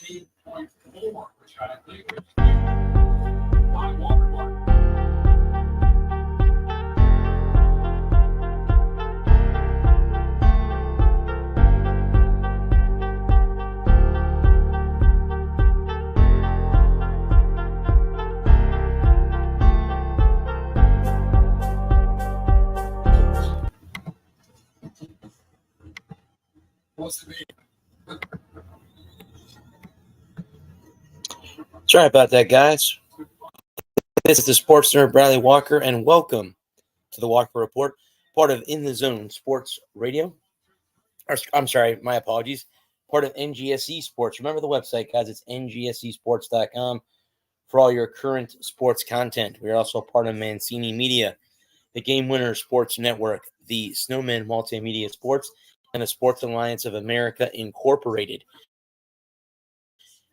17 points more, which I think is by Walker. Sorry about that, guys. This is the sports nerd Bradley Walker, and welcome to the Walker Report, part of In the Zone Sports Radio. I'm sorry, my apologies. Part of NGSE Sports. Remember the website, guys. It's ngscsports.com for all your current sports content. We are also part of Mancini Media, the Game Winner Sports Network, the Snowman Multimedia Sports, and the Sports Alliance of America Incorporated.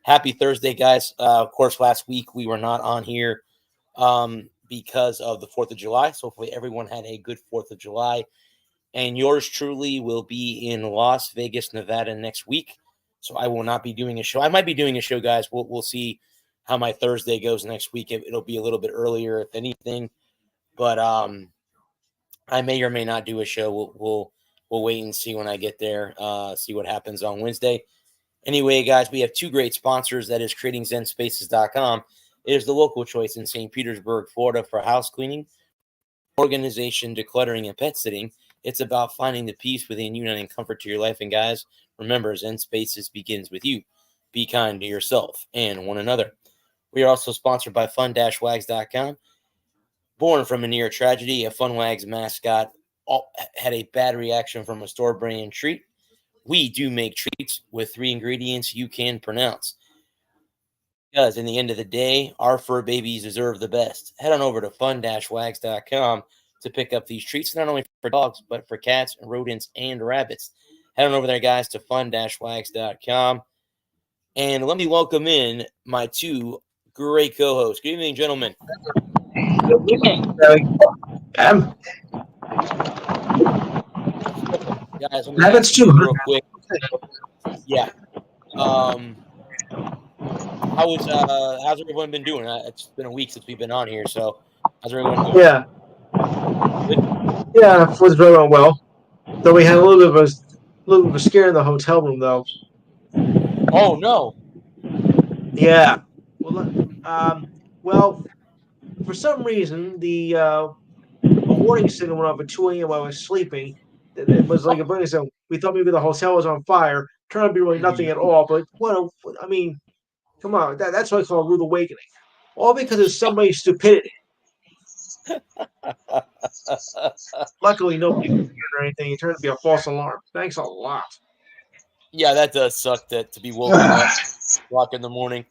Happy Thursday, guys. Of course, last week we were not on here because of the 4th of July. So hopefully everyone had a good 4th of July. And yours truly will be in Las Vegas, Nevada next week. So I will not be doing a show. I might be doing a show, guys. We'll see how my Thursday goes next week. It'll be a little bit earlier, if anything. But I may or may not do a show. We'll wait and see when I get there, see what happens on Wednesday. Anyway, guys, we have two great sponsors. That is CreatingZenSpaces.com. It is the local choice in St. Petersburg, Florida for house cleaning, organization, decluttering, and pet sitting. It's about finding the peace within you and adding comfort to your life. And, guys, remember, Zen Spaces begins with you. Be kind to yourself and one another. We are also sponsored by Fun-Wags.com. Born from a near tragedy, a Fun-Wags mascot had a bad reaction from a store brand treat. We do make treats with 3 ingredients you can pronounce. Because in the end of the day, our fur babies deserve the best. Head on over to fun-wags.com to pick up these treats, not only for dogs, but for cats, rodents, and rabbits. Head on over there, guys, to fun-wags.com. And let me welcome in my two great co-hosts. Good evening, gentlemen. Good evening. Guys, let me ask you real quick. Yeah. How's everyone been doing? It's been a week since we've been on here, so how's everyone doing? Yeah. Good? Yeah, it was very well. Though we had a little bit of a scare in the hotel room, though. Oh no. Yeah. Well, for some reason a warning signal went off at 2 a.m. while I was sleeping. It was like a burning signal. We thought maybe the hotel was on fire. Turned out to be really nothing at all. But come on, that's what I call a rude awakening. All because of somebody's stupidity. Luckily, nobody was injured or anything. It turned out to be a false alarm. Thanks a lot. Yeah, that does suck to be woken up o'clock in the morning.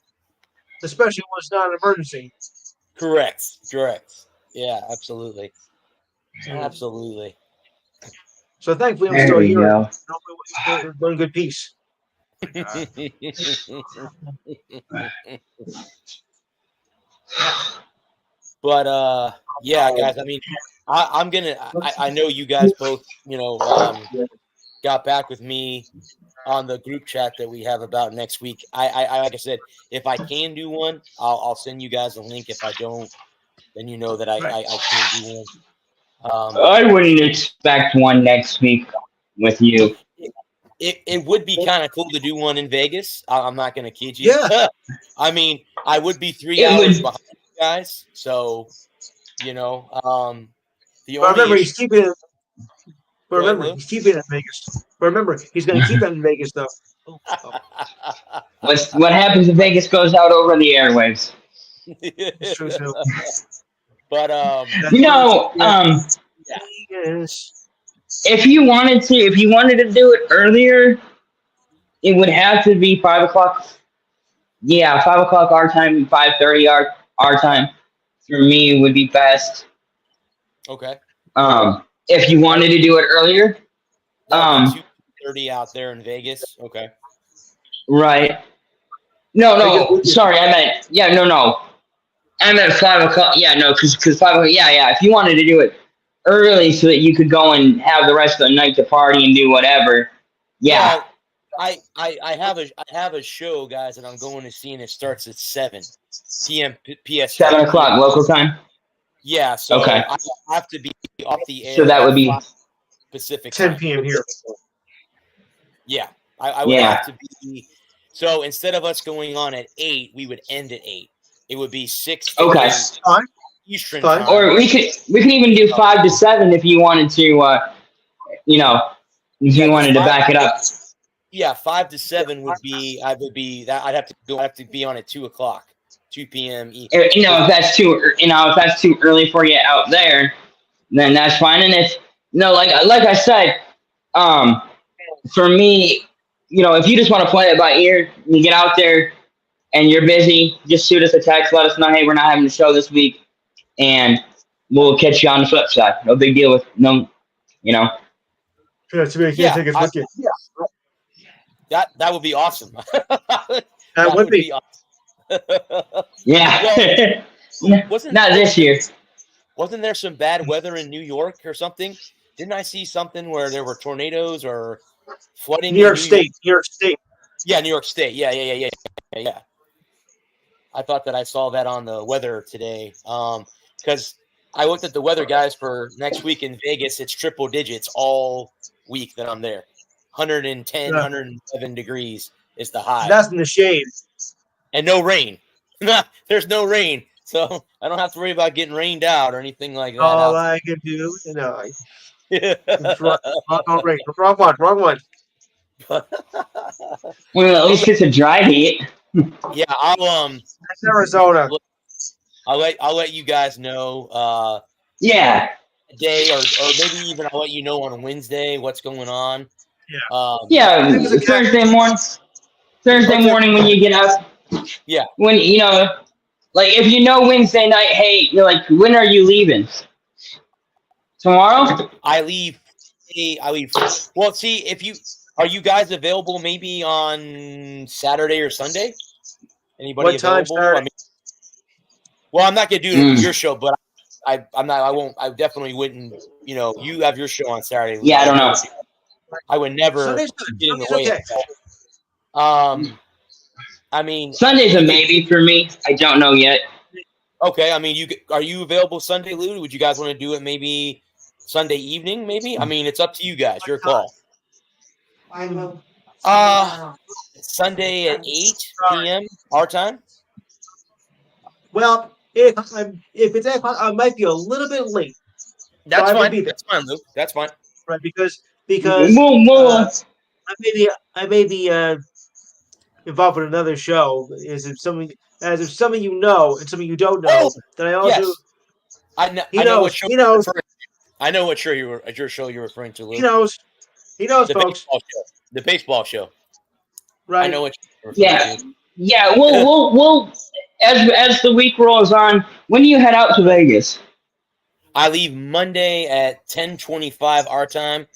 Especially when it's not an emergency. Correct. Yeah, absolutely. Absolutely. So thankfully, I'm still here. We're in good peace. But yeah, guys. I mean, I know you guys both, got back with me on the group chat that we have about next week. I like I said, if I can do one, I'll send you guys a link. If I don't, then you know that I can't do one. I wouldn't expect one next week with you. It would be kind of cool to do one in Vegas. I'm not going to kid you. Yeah. I mean, I would be 3 hours behind you guys. So, he's keeping it. But remember, he's keeping it in Vegas. But remember, he's going to keep it in Vegas, though. What happens if Vegas goes out over the airwaves? It's true, too. But if you wanted to do it earlier, it would have to be 5 o'clock. Yeah, 5 o'clock our time, 5:30 our time. For me, would be best. Okay. If you wanted to do it earlier, 2:30 out there in Vegas. Okay. Right. No. Sorry, I meant no. I'm at 5 o'clock. Yeah, no, because 5 o'clock. Yeah. If you wanted to do it early so that you could go and have the rest of the night to party and do whatever. Yeah. I have a show, guys, that I'm going to see, and it starts at 7 p.m. PS. 7 o'clock local time. Yeah, so Okay. I have to be off the air. So that would be at 5 Pacific 10 time. p.m. here. Yeah, I would Yeah. have to be. So instead of us going on at 8, we would end at 8. It would be 6 Okay. Fine. Eastern Fine. time. Or we can even do 5 to 7 if you wanted to. If you wanted to back it up. Yeah, 5 to 7 would be. I'd have to be on at 2 o'clock, 2 p.m. If that's too early for you out there, then that's fine. And if like I said, for me, if you just want to play it by ear, you get out there and you're busy, just shoot us a text, let us know, hey, we're not having a show this week, and we'll catch you on the flip side. No big deal with no. Yeah, so we can't take it with you. That would be awesome. That would be. Awesome. Yeah. Wasn't Not this year. Wasn't there some bad weather in New York or something? Didn't I see something where there were tornadoes or flooding? New York State. New York State. Yeah, New York State. Yeah. I thought that I saw that on the weather today. Because I looked at the weather, guys, for next week in Vegas. It's triple digits all week that I'm there. 110, 107 degrees is the high. That's in the shade. And no rain. There's no rain. So I don't have to worry about getting rained out or anything like that. All I can do, wrong one. Well, at least it's a dry heat. Yeah, That's Arizona. I'll let you guys know Yeah. day or maybe even I'll let you know on Wednesday what's going on. Yeah. Thursday morning when you get up. Yeah. When if Wednesday night, hey, you're like, when are you leaving? Tomorrow? I leave. Well, see, are you guys available maybe on Saturday or Sunday? Anybody What time available? Saturday? I'm not gonna do your show, but I'm not. I won't. I definitely wouldn't. You have your show on Saturday. Yeah, I don't know. I would never Sunday's get in the Sunday's way okay. of that. I mean, Sunday's a maybe for me. I don't know yet. okay. I mean, are you available Sunday, Lou? Would you guys want to do it maybe Sunday evening? Maybe. I mean, it's up to you guys. Your call. Sunday at 8 p.m. our time. Well, if it's 8 o'clock, I might be a little bit late. That's I will fine. be there. That's fine, Luke. That's fine. Right, because We'll I may be involved in another show. As if some of you know and some of you don't know that I also Yes. I know what show he knows. I know what show your show you're referring to, Luke. He knows, the folks. baseball show. The baseball show. Right? I know what you're referring to. Yeah. We'll as the week rolls on. When do you head out to Vegas? I leave Monday at 10:25 our time,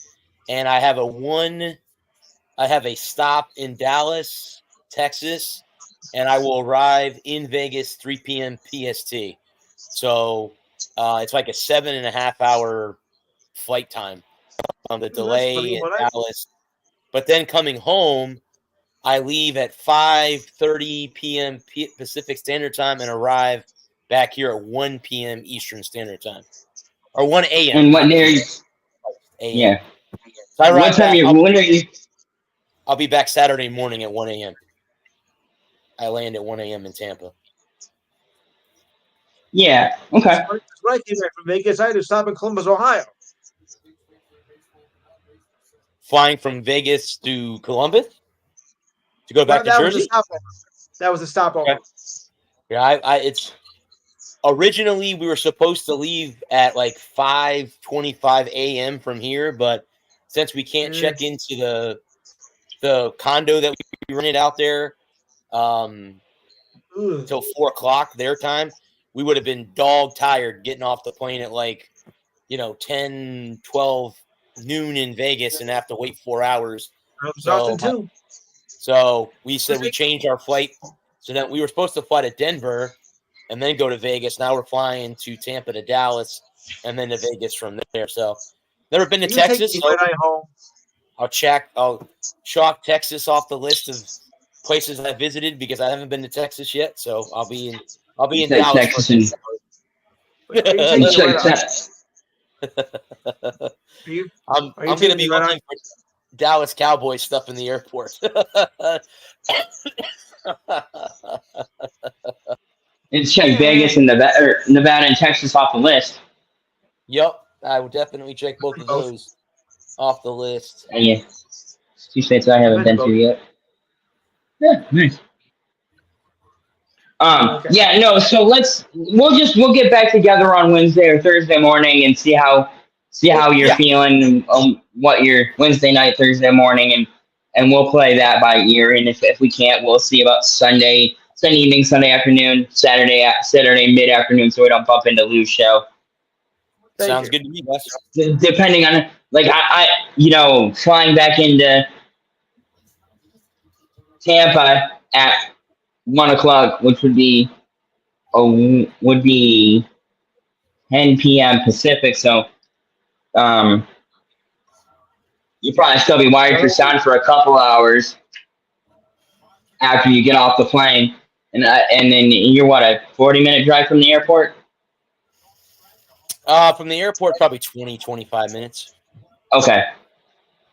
and I have a stop in Dallas, Texas, and I will arrive in Vegas 3 p.m. PST. So it's like a 7.5 hour flight time on the delay in Dallas. But then coming home, I leave at 5:30 p.m. Pacific Standard Time and arrive back here at 1 p.m. Eastern Standard Time. Or 1 a.m. And what day? Yeah. So I What time? When are you? I'll be back Saturday morning at 1 a.m. I land at 1 a.m. in Tampa. Yeah. Okay. That's right. Came back from Vegas. I had to stop in Columbus, Ohio. Flying from Vegas to Columbus to go back to Jersey. That was a stopover. Okay. Yeah, it's originally we were supposed to leave at like 5:25 a.m. from here, but since we can't check into the condo that we rented out there until 4 o'clock their time, we would have been dog tired getting off the plane at like 10, 12 noon in Vegas and have to wait 4 hours. So we said we changed our flight. So then we were supposed to fly to Denver and then go to Vegas. Now we're flying to Tampa to Dallas and then to Vegas from there. So never been to Texas. Home. I'll chalk Texas off the list of places I visited because I haven't been to Texas yet. So I'll be in Dallas. Texas and Are you taking the check red eye? that. I'm Are you going to taking be the red looking for Dallas Cowboys stuff in the airport. And check Vegas and Nevada and Texas off the list. Yep, I would definitely check both of those off the list. And yeah, 2 states I haven't been to yet. Yeah, nice. Okay. Yeah, no. So we'll get back together on Wednesday or Thursday morning and see how you're feeling and what your Wednesday night, Thursday morning, and we'll play that by ear. And if we can't, we'll see about Sunday evening, Sunday afternoon, Saturday mid afternoon, so we don't bump into Lou's show. Sounds good to me, Wes. Depending on I flying back into Tampa at 1:00, which would be 10 p.m. Pacific. So, you probably still be wired for sound for a couple hours after you get off the plane, and then you're a 40-minute drive from the airport. From the airport, probably 20-25 minutes. Okay.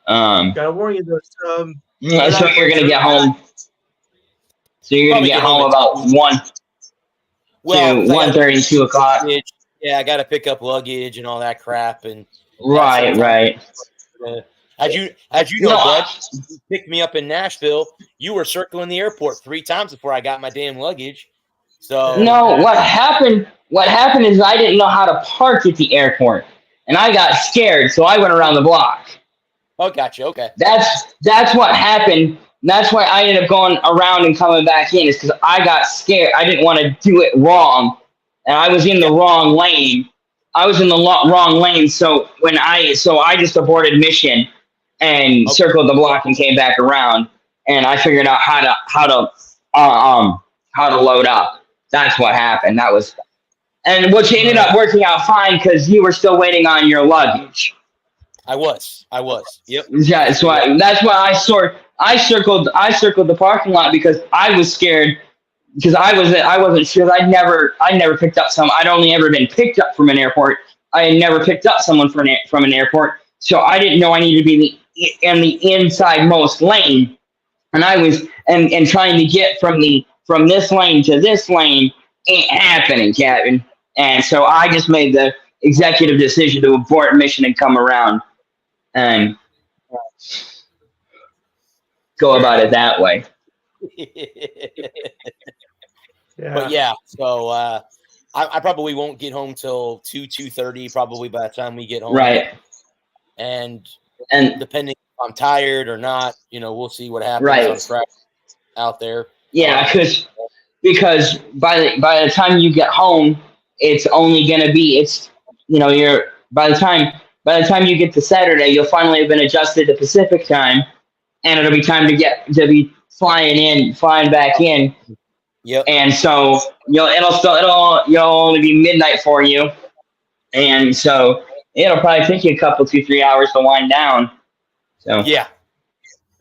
Gotta warn you, those. So you're gonna get home. So you're gonna get home about 1:30, 2 o'clock. Yeah, I got to pick up luggage and all that crap. And right. As you know, Bud, you picked me up in Nashville. You were circling the airport 3 times before I got my damn luggage. So no, what happened is I didn't know how to park at the airport, and I got scared, so I went around the block. Oh, gotcha. Okay. That's what happened. That's why I ended up going around and coming back in, is because I got scared. I didn't want to do it wrong, and I was in the wrong lane. Wrong lane, so I just aborted mission and circled the block and came back around, and I figured out how to load up. That's what happened. Which ended up working out fine because you were still waiting on your luggage. I was. Yep. Yeah, that's why I circled the parking lot because I was scared because I wasn't sure. I'd never picked up I'd only ever been picked up from an airport. I had never picked up someone from an airport, so I didn't know I needed to be in the inside most lane, and I was and trying to get from this lane to this lane ain't happening, Captain. And so I just made the executive decision to abort mission and come around and go about it that way. But yeah, so I probably won't get home till 2:30 probably by the time we get home. Right. And depending if I'm tired or not, we'll see what happens on Friday out there. Yeah, because by the time you get home, it's only gonna be by the time you get to Saturday, you'll finally have been adjusted to Pacific time, and it'll be time to be flying back in. Yep. And so you'll only be midnight for you, and so it'll probably take you a couple 2-3 hours to wind down. So yeah,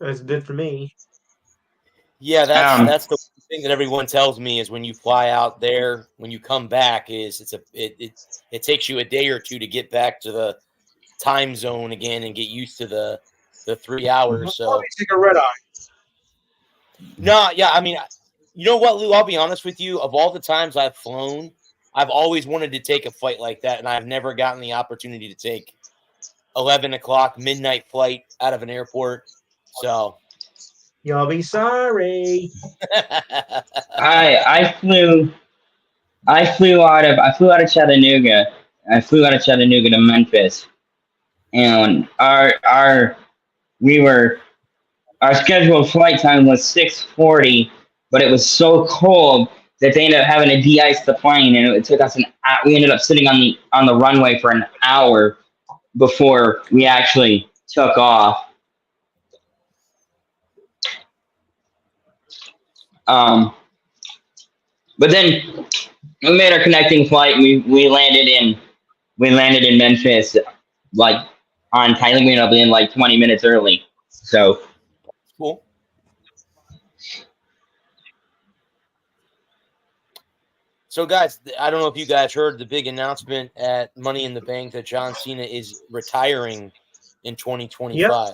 as it did for me. Yeah, that's the thing that everyone tells me is when you fly out there, when you come back, it takes you a day or two to get back to the time zone again and get used to the 3 hours. So take a red eye. No, yeah, I mean, you know what, Lou? I'll be honest with you. Of all the times I've flown, I've always wanted to take a flight like that, and I've never gotten the opportunity to take 11 o'clock midnight flight out of an airport. So you'll be sorry. I flew out of Chattanooga. I flew out of Chattanooga to Memphis, and our scheduled flight time was 6:40, but it was so cold that they ended up having to de-ice the plane, and it took us we ended up sitting on the runway for an hour before we actually took off. But then we made our connecting flight, and we landed in Memphis like on time. We ended up in like 20 minutes early. So Cool. So, guys, I don't know if you guys heard the big announcement at Money in the Bank that John Cena is retiring in 2025.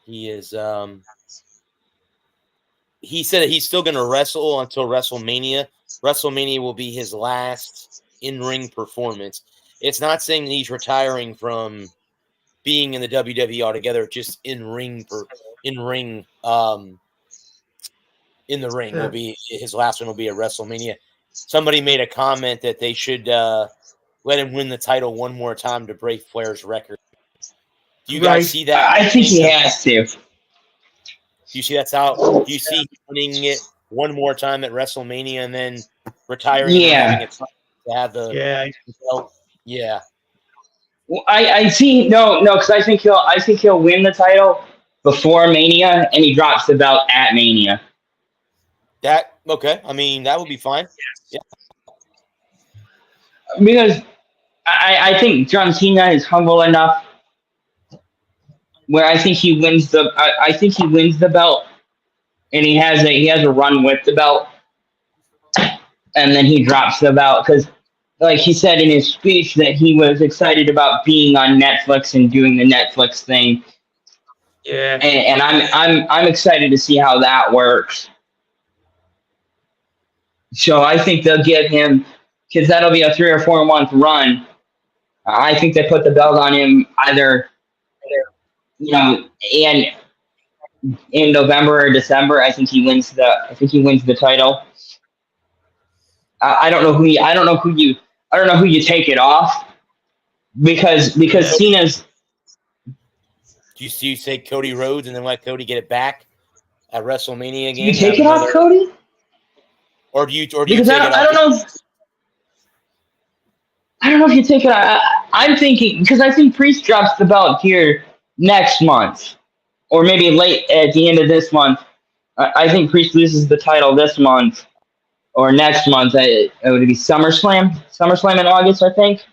He is. He said that he's still going to wrestle until WrestleMania. WrestleMania will be his last in-ring performance. It's not saying that he's retiring from being in the WWE altogether, just in the ring will be his last one will be at WrestleMania. Somebody made a comment that they should let him win the title one more time to break Flair's record. Do you guys see that? I think he has to. Do you see that's how? Do you see winning it one more time at WrestleMania and then retiring? Yeah. And having it to have the belt? Yeah. Well, I see because I think he'll win the title before Mania and he drops the belt at Mania. Okay. I mean, that would be fine. Yeah. Because I think John Cena is humble enough where I think he wins the belt and he has a run with the belt and then he drops the belt because like he said in his speech that he was excited about being on Netflix and doing the Netflix thing. Yeah. And I'm excited to see how that works. So I think they'll give him, because that'll be a 3 or 4 month run. I think they put the belt on him either in November or December. I think he wins the title. I don't know who you take it off because Cena's. Do you say Cody Rhodes and then let Cody get it back at WrestleMania again? You take it off, Cody? Or do you because take it off? I don't know if you take it off. I'm thinking because I think Priest drops the belt here next month, or maybe late at the end of this month. I think Priest loses the title this month or next month. It would be SummerSlam. SummerSlam in August, I think.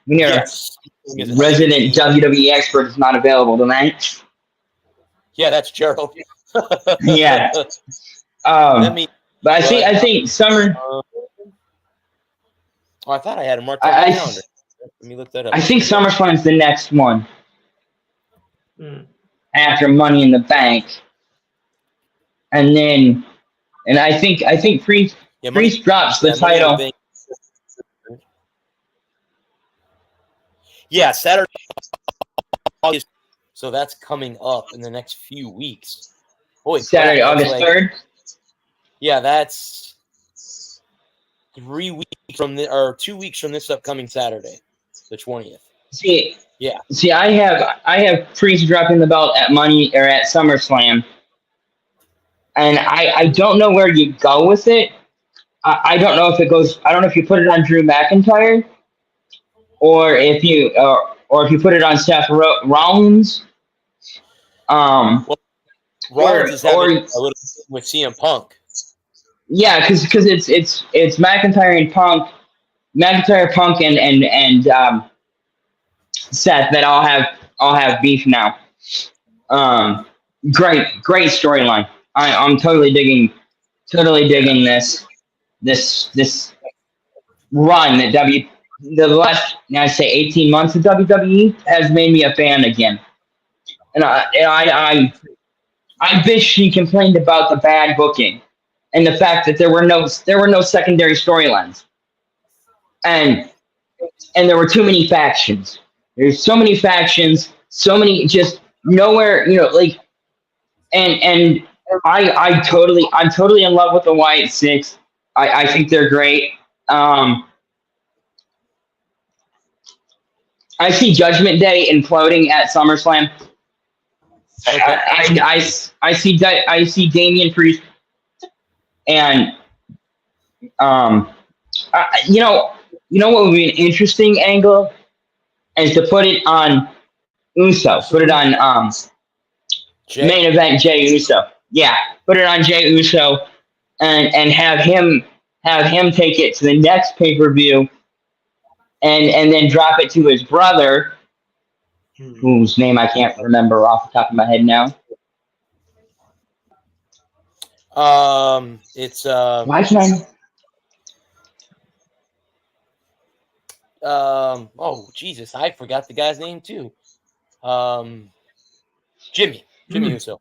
Yes. Resident WWE expert is not available tonight. Yeah, that's Gerald. Yeah. But I think Summer. I thought I had him marked on my calendar. Let me look that up. I think SummerSlam's the next one after Money in the Bank, and I think Priest drops the title. Yeah, Saturday, August. So that's coming up in the next few weeks. Holy Saturday, crap, August 3rd. Yeah, that's 3 weeks from or 2 weeks from this upcoming Saturday, the 20th. See, I have Priest dropping the belt at Money or at SummerSlam, and I don't know where you go with it. I don't know if it goes. I don't know if you put it on Drew McIntyre, or if you put it on Seth Rollins. Rollins is having a little with CM Punk. Yeah, because it's McIntyre and Punk, and Seth that all have beef now. Great storyline. I'm totally digging this run that the last 18 months of WWE has made me a fan again. And I bitched and complained about the bad booking and the fact that there were no secondary storylines. And there were too many factions. There's so many factions, so many just nowhere, and I'm totally in love with the Wyatt Six. I think they're great. I see Judgment Day imploding at SummerSlam. Okay. I see Damian Priest and you know what would be an interesting angle is to put it on Uso. Put it on main event Jey Uso. Yeah, put it on Jey Uso and have him take it to the next pay-per-view and then drop it to his brother whose name I can't remember off the top of my head now. It's Why can I? oh Jesus, I forgot the guy's name too. Jimmy Uso.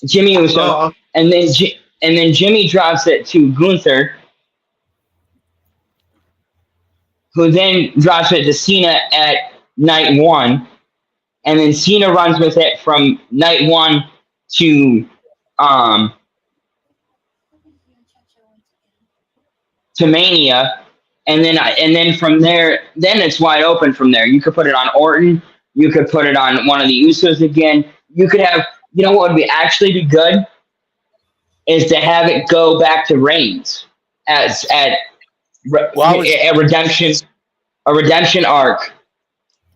Jimmy Uso, and then Jimmy drops it to Gunther, who then drops it to Cena at night 1, and then Cena runs with it from night 1 to Mania, and then from there, then it's wide open from there. You could put it on Orton, you could put it on one of the Usos again. You could have, you know what would actually be good is to have it go back to Reigns as a redemption arc.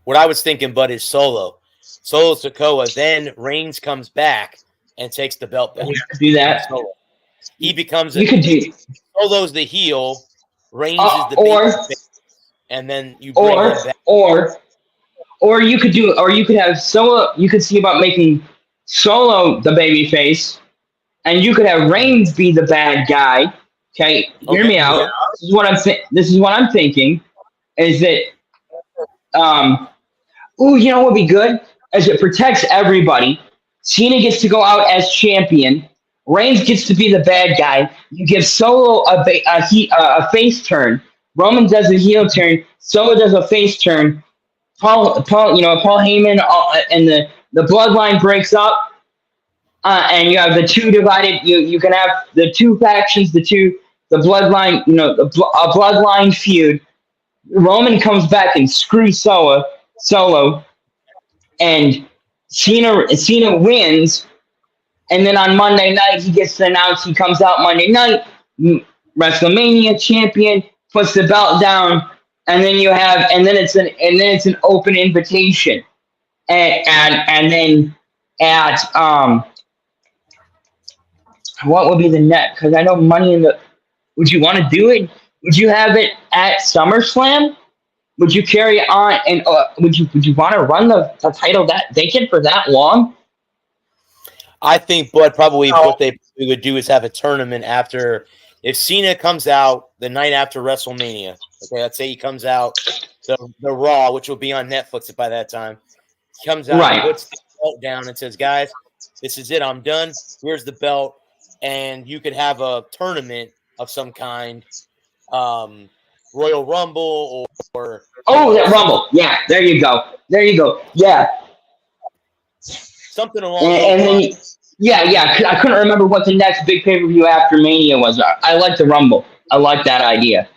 What I was thinking, Bud, is Solo Sikoa. Then Reigns comes back and takes the belt back. You could do that. He becomes. You could do. Solo's the heel. Reigns is the baby, and then you bring him back. Or you could do, or you could have Solo. You could see about making Solo the baby face, and you could have Reigns be the bad guy. Okay, hear me out. This is what I'm thinking. Is that you know what would be good? As it protects everybody. Cena gets to go out as champion. Reigns gets to be the bad guy. You give Solo a face turn. Roman does a heel turn. Solo does a face turn. Paul Heyman and the bloodline breaks up, and you have the two divided. You can have the two factions, the bloodline. A bloodline feud. Roman comes back and screws Solo, and Cena wins. And then on Monday night, he gets to announce he comes out Monday night, WrestleMania champion, puts the belt down, and then it's an open invitation, and then at what would be the net? Because I know Money in the. Would you want to do it? Would you have it at SummerSlam? Would you carry it on, and would you want to run the title that vacant for that long? I think, Bud, probably what they would do is have a tournament after. If Cena comes out the night after WrestleMania, okay, let's say he comes out the Raw, which will be on Netflix by that time. He comes out, and puts the belt down, and says, "Guys, this is it. I'm done. Here's the belt," and you could have a tournament of some kind, Royal Rumble or that Rumble. Yeah, there you go. Yeah. Something along those lines. Yeah. I couldn't remember what the next big pay-per-view after Mania was. I like the Rumble. I like that idea.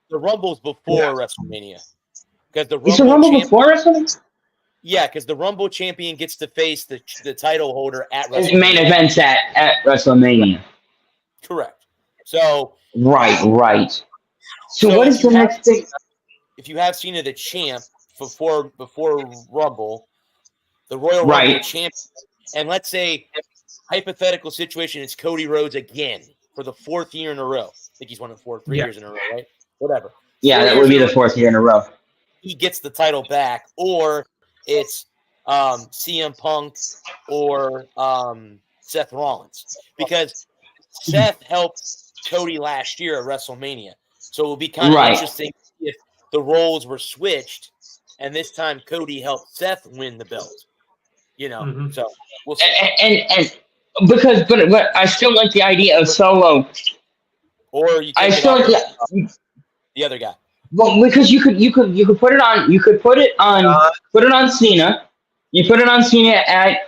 The Rumble's before WrestleMania. Because the Rumble before WrestleMania? Yeah, because the Rumble champion gets to face the title holder at WrestleMania. Main events at WrestleMania. Correct. So right. So what is the next thing? If you have Cena the champ before Rumble, the Royal Rumble champion, and let's say hypothetical situation, it's Cody Rhodes again for the 4th year in a row. I think he's won it 3 years in a row, right? Whatever. Yeah, that would be the 4th year in a row. He gets the title back, or it's CM Punk or Seth Rollins, because Seth helped Cody last year at WrestleMania, so it would be kind of interesting if the roles were switched, and this time Cody helped Seth win the belt. So we'll see. And but I still like the idea of Solo. Or you I still like the other guy. Well, because you could put it on. You could put it on Cena. You put it on Cena at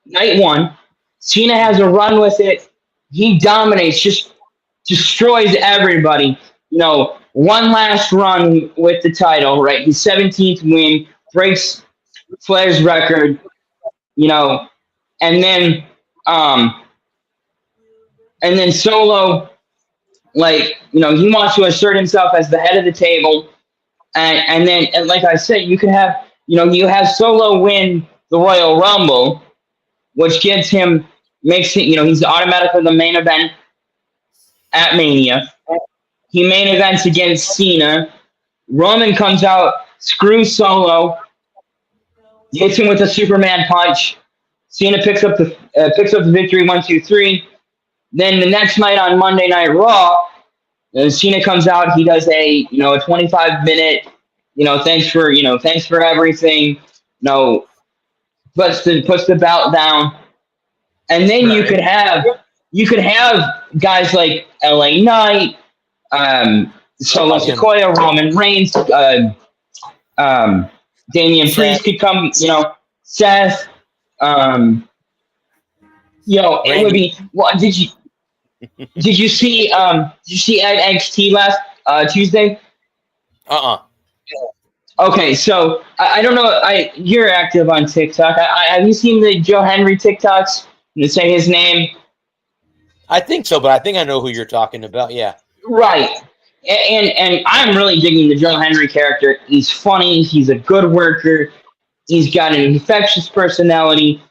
night 1. Cena has a run with it. He dominates, just destroys everybody. One last run with the title, right? His 17th win, breaks Flair's record, and then Solo, he wants to assert himself as the head of the table, and then like I said, you could have, you have Solo win the Royal Rumble, which makes it, he's automatically the main event at Mania. He main events against Cena. Roman comes out, screws Solo, hits him with a Superman punch. Cena picks up the victory 1-2-3. Then the next night on Monday Night Raw, Cena comes out. He does a 25-minute thanks for everything. Puts the belt down, and then you could have guys like LA Knight, Solo Sikoa, Roman Reigns, Damian Priest could come. Seth. It would be. What did you see? Did you see NXT last Tuesday? Okay, so I don't know. You're active on TikTok. Have you seen the Joe Henry TikToks? To say his name. I think so, but I think I know who you're talking about. Yeah. Right. And I'm really digging the Joe Henry character. He's funny. He's a good worker. He's got an infectious personality.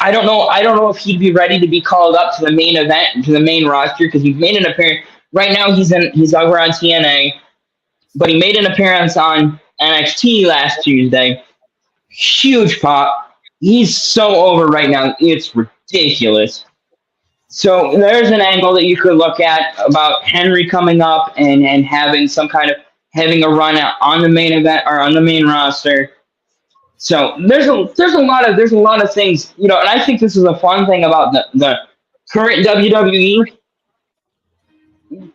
I don't know if he'd be ready to be called up to the main event, to the main roster, because he's made an appearance. Right now, he's over on TNA, but he made an appearance on NXT last Tuesday. Huge pop. He's so over right now. It's ridiculous. So there's an angle that you could look at about Henry coming up and having having a run out on the main event or on the main roster. So there's a lot of things, and I think this is a fun thing about the current WWE,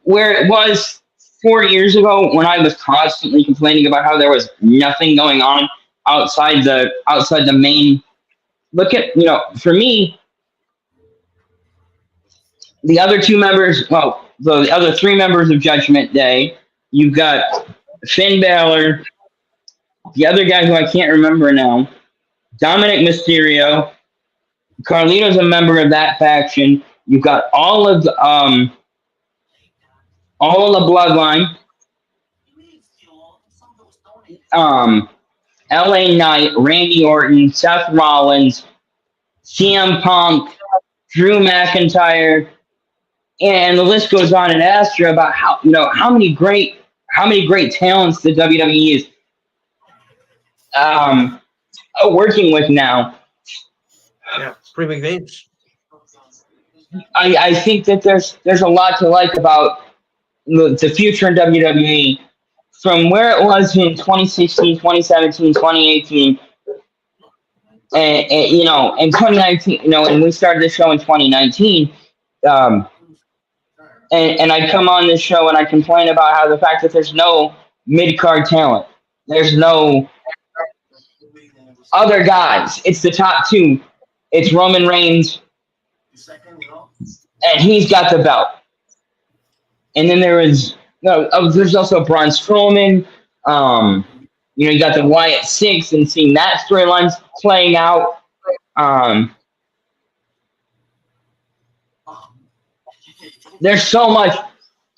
where it was 4 years ago when I was constantly complaining about how there was nothing going on outside the main. Look at, for me, the other two members, the other three members of Judgment Day, you've got Finn Balor, the other guy who I can't remember now, Dominic Mysterio, Carlito's a member of that faction. You've got all of the Bloodline, LA Knight, Randy Orton, Seth Rollins, CM Punk, Drew McIntyre, and the list goes on and asks you about how many great talents the WWE is working with now. Yeah, pretty big names. I think that there's a lot to like about the future in WWE from where it was in 2016, 2017, 2018, and in 2019, and we started the show in 2019, and I come on this show and I complain about how the fact that there's no mid-card talent, there's no other guys. It's the top two. It's Roman Reigns, and he's got the belt. And then there's also Braun Strowman. You got the Wyatt Six and seeing that storyline playing out. There's so much,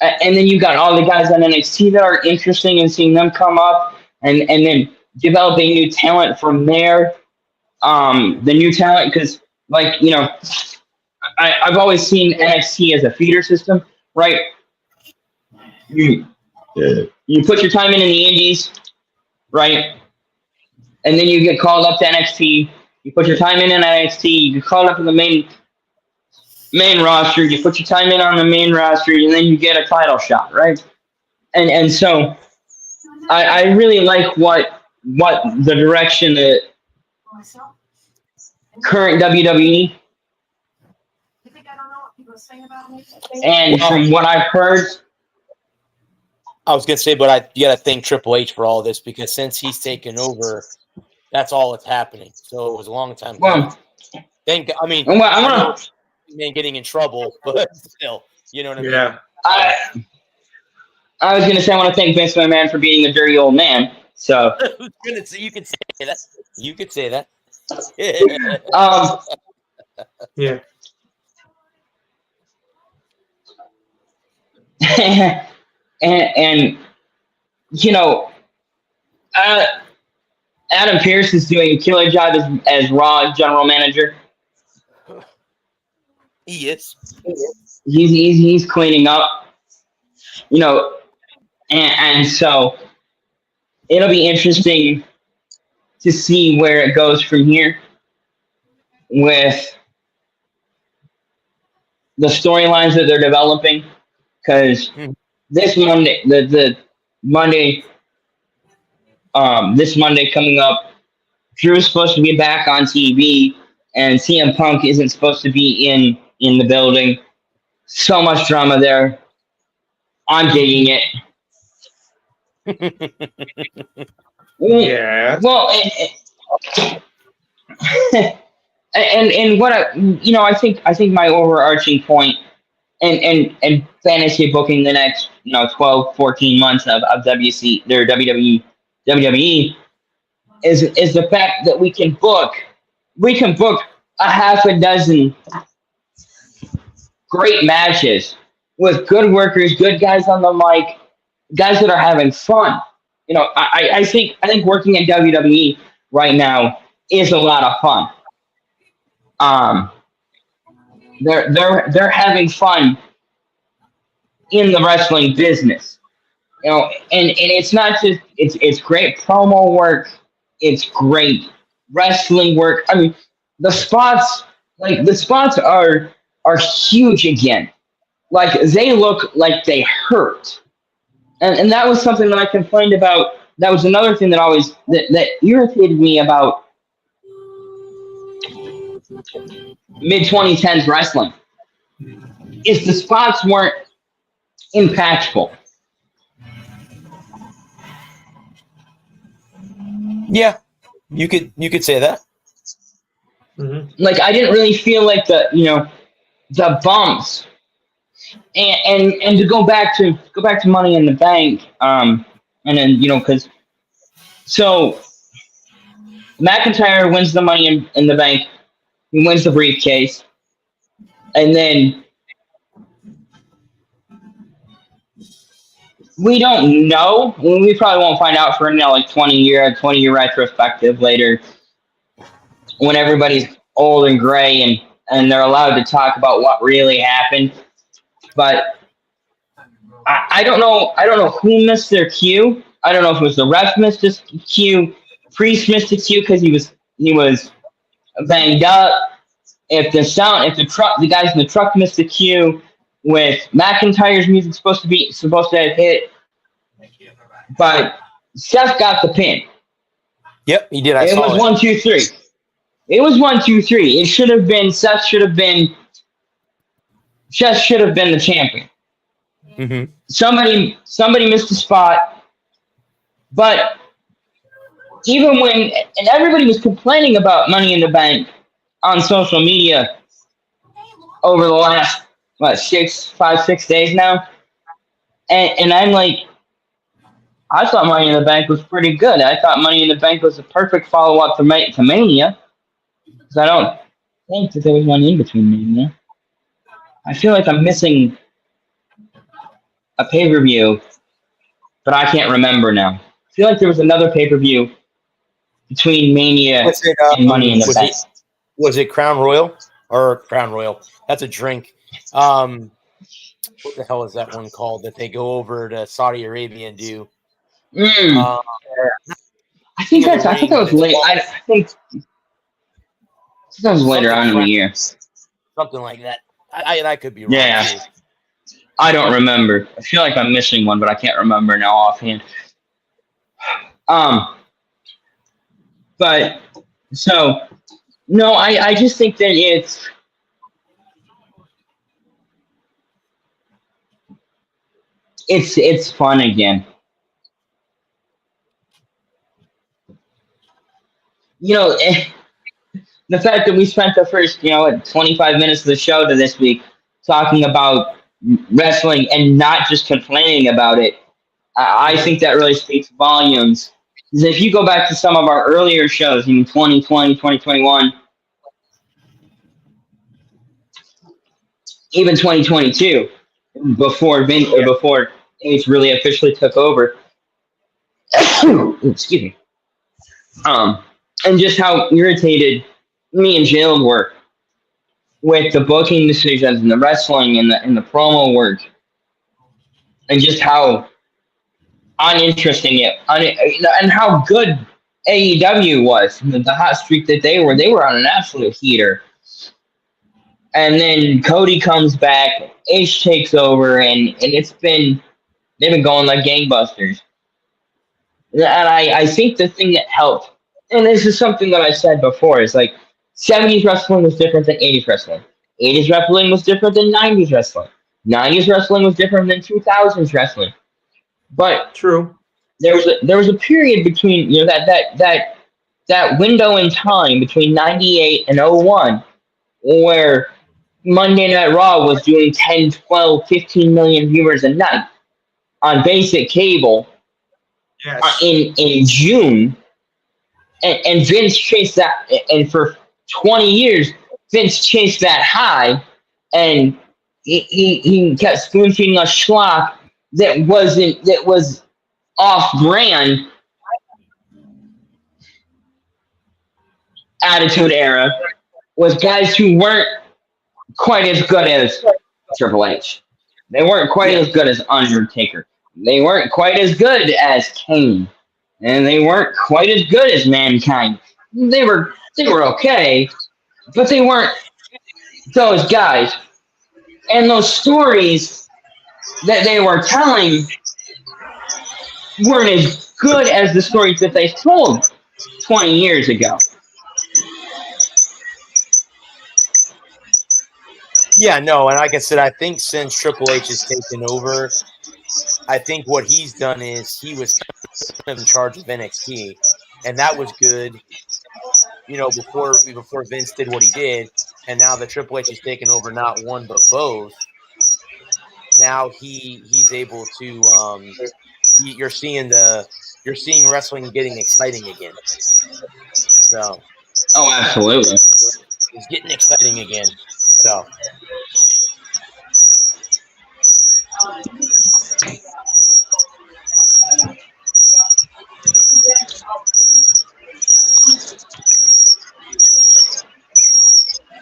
and then you got all the guys on NXT that are interesting and seeing them come up, and then developing new talent from there. The new talent, because I've always seen NXT as a feeder system, right? You put your time in the indies, right? And then you get called up to NXT. You put your time in NXT. You get called up to the main roster. You put your time in on the main roster, and then you get a title shot, right? And so I really like what the direction that current WWE. And from what I've heard, I was gonna say, but you gotta thank Triple H for all this, because since he's taken over, that's all that's happening. So it was a long time. Well, getting in trouble, but still, you know what I mean? Yeah. I was gonna say I want to thank Vince McMahon for being a dirty old man. So you could say that. You could say that. Yeah. and Adam Pearce is doing a killer job as Raw general manager. He is. He's cleaning up, and so it'll be interesting to see where it goes from here with the storylines that they're developing. Because this Monday, this Monday coming up, Drew's supposed to be back on TV, and CM Punk isn't supposed to be in the building. So much drama there. I'm digging it. Yeah. Well, and what I think my overarching point and fantasy booking the next 12, 14 months of WWE is the fact that we can book a half a dozen great matches with good workers, good guys on the mic, guys that are having fun. I think working in WWE right now is a lot of fun. They're having fun in the wrestling business, and it's not just it's great promo work, it's great wrestling work. I mean, the spots are huge again. Like, they look like they hurt. And that was something that I complained about. That was another thing that irritated me about mid-2010s wrestling, is the spots weren't impactful. Yeah, you could say that. Mm-hmm. Like, I didn't really feel like the bumps. And to go back to Money in the Bank, and then because McIntyre wins the Money in the Bank, he wins the briefcase, and then we don't know. We probably won't find out for 20-year retrospective later, when everybody's old and gray and they're allowed to talk about what really happened. But I don't know who missed their cue. I don't know if it was the ref missed his cue, Priest missed his cue because he was banged up. If the guys in the truck missed the cue with McIntyre's music supposed to have hit. But Seth got the pin. Yep, he did. It was 1, 2, 3. It was 1, 2, 3. It should have been Seth should have been the champion. Mm-hmm. Somebody missed a spot, but even when everybody was complaining about Money in the Bank on social media over the last 6 days now, and I'm like, I thought Money in the Bank was pretty good. I thought Money in the Bank was a perfect follow-up to Mania, because I don't think that there was one in between Mania. I feel like I'm missing a pay-per-view, but I can't remember now. I feel like there was another pay-per-view between Mania and Money in the Bank. Was it Crown Royal? Or Crown Royal? That's a drink. What the hell is that one called that they go over to Saudi Arabia and do? I think that was late. I think that was later on in the year. Something like that. I could be wrong. Yeah. Too. I don't remember. I feel like I'm missing one, but I can't remember now offhand. But so no, I just think that it's fun again. The fact that we spent the first 25 minutes of the show to this week talking about wrestling and not just complaining about it, I think that really speaks volumes. Because if you go back to some of our earlier shows in 2020, 2021, even 2022, before H really officially took over, excuse me, and just how irritated me and Jill were with the booking decisions and the wrestling and the promo work, and just how uninteresting and how good AEW was the hot streak that they were on an absolute heater. And then Cody comes back, H takes over, and they've been going like gangbusters. And I think the thing that helped, and this is something that I said before, is like 70s wrestling was different than 80s wrestling. 80s wrestling was different than 90s wrestling. 90s wrestling was different than 2000s wrestling. But True. there was a period between, you know, that window in time between 98 and 01 where Monday Night Raw was doing 10, 12, 15 million viewers a night on basic cable. Yes. In June, and Vince chased that, and for 20 years, Vince chased that high, and he kept spoon feeding us schlock that was off brand. Attitude Era was guys who weren't quite as good as Triple H. They weren't quite as good as Undertaker. They weren't quite as good as Kane, and they weren't quite as good as Mankind. They were okay, but they weren't those guys. And those stories that they were telling weren't as good as the stories that they told 20 years ago. Yeah, no, and like I said, I think since Triple H has taken over, I think what he's done is he was kind of in charge of NXT, and that was good, you know, before Vince did what he did, and now that Triple H has taken over not one but both, now he's able to you're seeing wrestling getting exciting again. So, oh, absolutely, it's getting exciting again. So.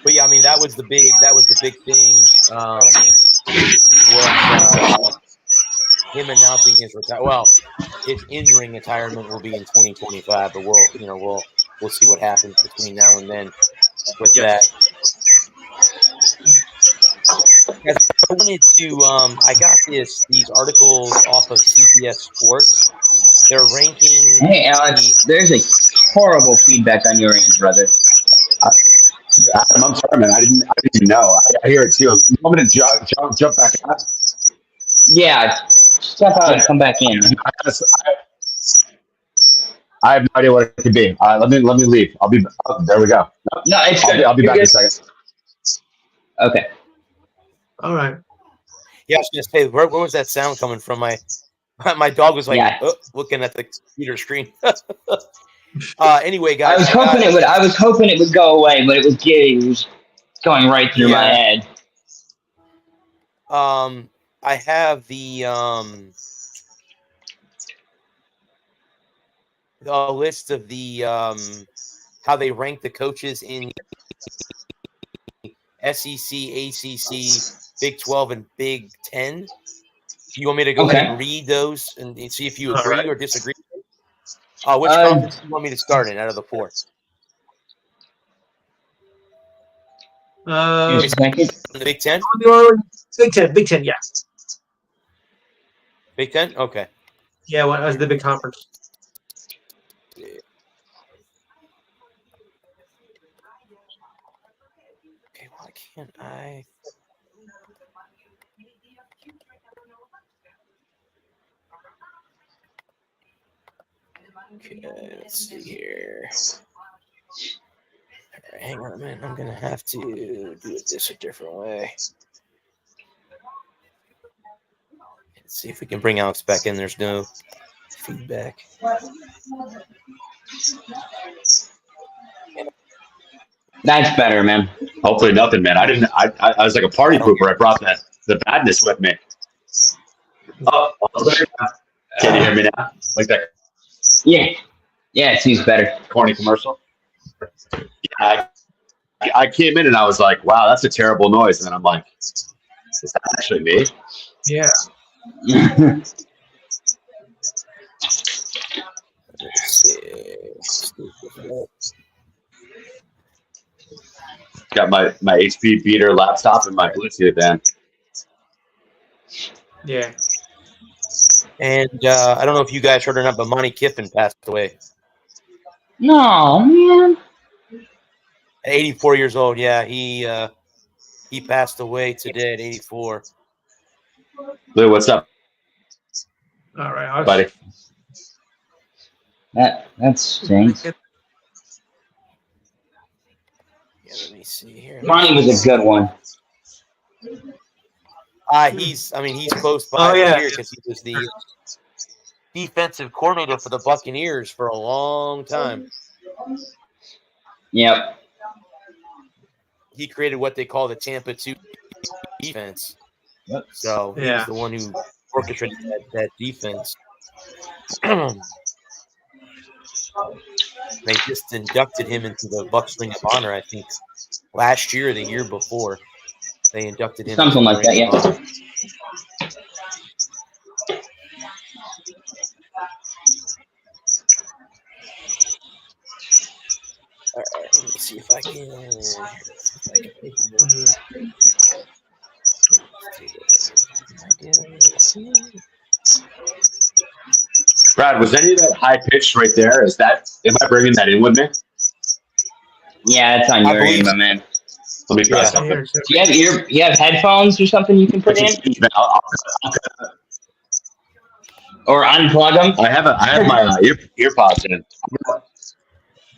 But yeah, I mean that was the big thing. Was him announcing his retirement. Well, his in-ring retirement will be in 2025, but we'll see what happens between now and then with that. I wanted to. I got these articles off of CBS Sports. They're ranking. Hey, Alex, there's a horrible feedback on your end, brother. I'm sorry, man. I didn't even know. I hear it too. You want me to jump back out? Yeah, step out and come back in. I have no idea what it could be. Let me leave. I'll be. Oh, there we go. No, it's good. I'll be You're back in a good. second. All Okay. right. Yeah, I was gonna say, where was that sound coming from? My dog was like looking at the computer screen. Anyway, guys, I was hoping it would go away, but it was going right through my head. I have the list of the how they rank the coaches in SEC, ACC, Big 12, and Big 10. Do you want me to go ahead and read those and see if you agree or disagree? Which conference do you want me to start in out of the four? The Big 10? Big 10, yeah. Big 10? Okay. Yeah, well, that was the big conference. Okay, why can't I? Okay, let's see here. All right, hang on a minute. I'm going to have to do this a different way. Let's see if we can bring Alex back in. There's no feedback. That's better, man. Hopefully nothing, man. I was like a party pooper. I brought the badness with me. Oh, can you hear me now? Like that? Yeah, it seems better. Corny commercial. Yeah, I came in and I was like, "Wow, that's a terrible noise," and then I'm like, "Is that actually me?" Yeah. Let's see. Got my HP beater laptop and my Bluetooth in. Yeah. And I don't know if you guys heard or not, but Monty Kiffin passed away No, man. at 84 years old. Yeah, he passed away today at 84. Lou, what's up, All right. buddy? That stinks. Yeah, let me see here. Monty was a good one. He's close by Oh, yeah. here because he was the defensive coordinator for the Buccaneers for a long time. Yep. He created what they call the Tampa 2 defense. Yep. So he Yeah. was the one who orchestrated that defense. They just inducted him into the Bucs Ring of Honor, I think, last year or the year before. They inducted him. Something into the like that, Ring of yeah. Honor. All right, let me see if I can. Brad, was any of that high pitched right there? Am I bringing that in with me? Yeah, it's on I your believe end, my so. man. Let me try Yeah. something. Do you have headphones or something you can put in? Or unplug them? I have my ear pods in.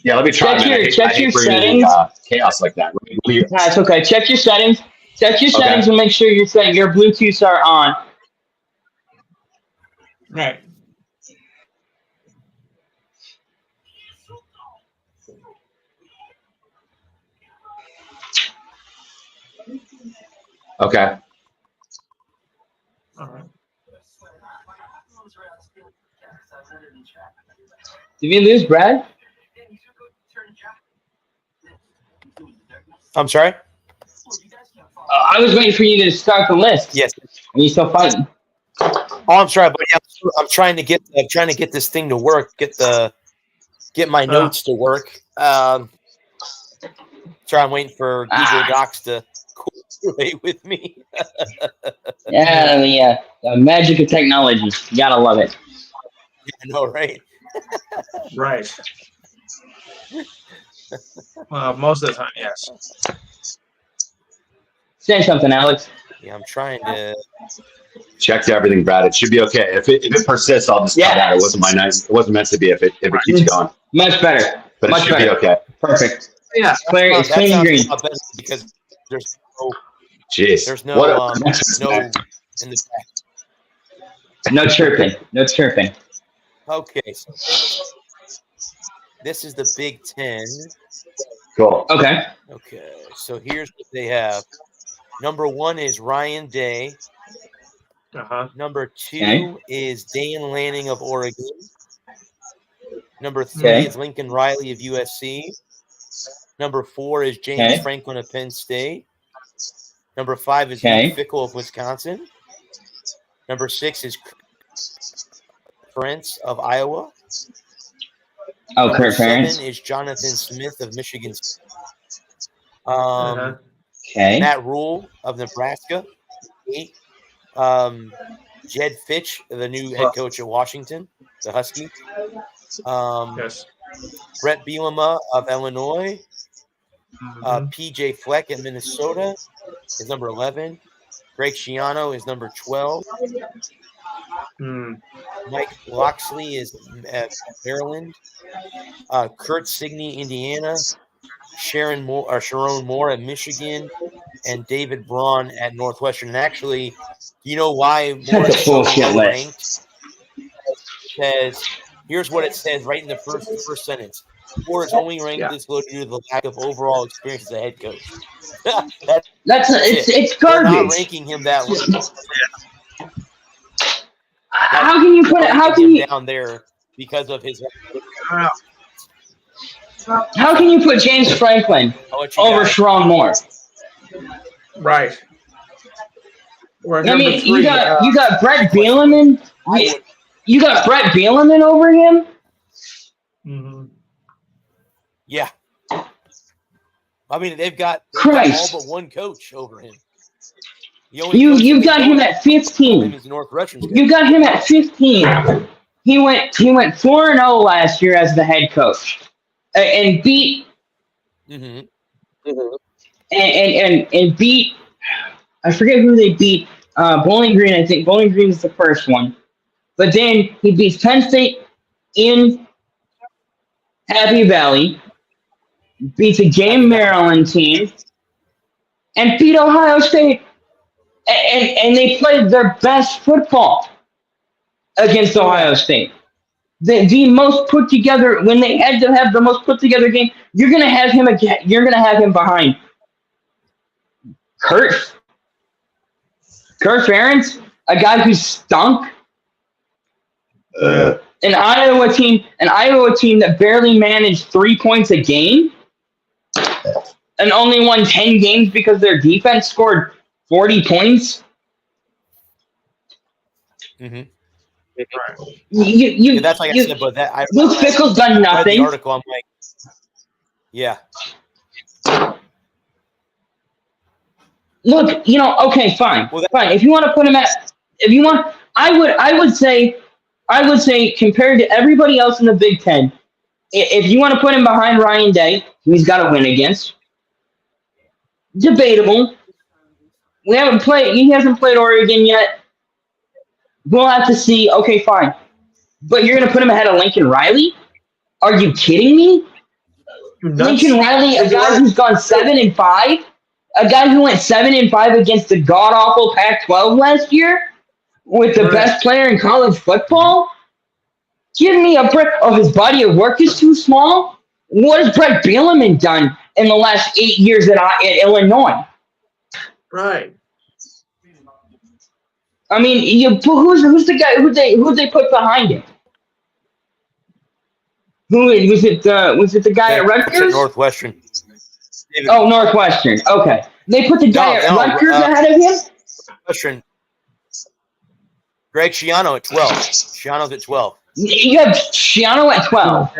Yeah, let me try. Check man. your- check I hate your bringing, settings. chaos like that. Nah, it's okay. Check your settings. Check your Okay. settings and make sure your Bluetooths are on. Right. Okay. All right. Did we lose Brad? I'm sorry? I was waiting for you to start the list. Yes. Are you still fighting? Oh, I'm sorry, but yeah, I'm trying to get this thing to work. Get my notes to work. Sorry, I'm waiting for DJ Docs to cooperate with me. Yeah. The magic of technology. You gotta love it. I know, right? Right. Most of the time, yes. Say something, Alex. Yeah, I'm trying to. Checked everything, Brad. It should be okay. If it persists, I'll just cut out. It wasn't meant to be. If it keeps going, Much better. but it Much should better. be okay. Perfect. Yeah. Clear. Well, It's that clean and sounds green. a lot better because there's Jeez. no What a no mess, man. in the back. No chirping. No chirping. Okay, so this is the Big Ten. Cool. Okay. Okay, so here's what they have. Number 1 is Ryan Day. Uh-huh. Number 2 Okay. is Dan Lanning of Oregon. Number 3 Okay. is Lincoln Riley of USC. Number 4 is James Okay. Franklin of Penn State. Number 5 is Okay. Luke Fickell of Wisconsin. Number 6 is Prince of Iowa. Oh, Number Kurt 7 Ferentz. is Jonathan Smith of Michigan. Uh-huh. Okay. Matt Rule of Nebraska. 8. Jed Fitch, the new head coach at Washington, the Huskies. Yes. Brett Bielema of Illinois. Mhm. PJ Fleck at Minnesota is number 11. Greg Schiano is number 12. Mm. Mike Loxley is at Maryland. Kurt Signey, Indiana. Sharon Moore at Michigan, and David Braun at Northwestern. And actually, you know why Moore That's a is so bullshit low list. ranked? Here's what it says right in the first sentence. Moore is only ranked this low due to the lack of overall experience as a head coach. It's They're not garbage. ranking him that low. How can you put it? How can you? Down there because of his? How can you put James Franklin over Sharon Moore? Right. Or I number mean, 3, you got Brett Bielema. You got Brett Bielema over him. Mm-hmm. Yeah. I mean, they've got all Christ. but one coach over him. The only You coach you that they got don't him have at over 15. him is Northwestern's coach. You got him at 15. He went 4-0 last year as the head coach, and beat Mm-hmm. and beat. I forget who they beat. Bowling Green. I think Bowling Green is the first one, but then he beats Penn State in Happy Valley, beats a game Maryland team, and beat Ohio State. And they played their best football against Ohio State. The most put together, when they had to have the most put together game, you're gonna have him again. You're gonna have him behind Kurt Ferentz, a guy who stunk. An Iowa team that barely managed 3 points a game, and only won 10 games because their defense scored 40 points. Mm-hmm. You, That's like I said, but that I Luke Fickle's done read the nothing. article. I'm like, yeah. Look, okay, fine, Well, fine. If you want to put him I would say compared to everybody else in the Big Ten, if you want to put him behind Ryan Day, who he's got to win against, debatable. He hasn't played Oregon yet. We'll have to see. Okay, fine. But you're going to put him ahead of Lincoln Riley? Are you kidding me? Lincoln Riley, a guy who's gone 7-5, a guy who went 7-5 against the god awful Pac-12 last year, with the best player in college football. Give me a break. Oh, his body of work is too small. What has Brett Bielema done in the last 8 years at Illinois? Right. I mean, who's the guy who they put behind him? Who was it? Was it the guy at Rutgers? Northwestern. David. Oh, Northwestern. Okay, they put the guy at Rutgers ahead of him. Northwestern. Greg Schiano at 12. Schiano's at 12. You have Schiano at 12.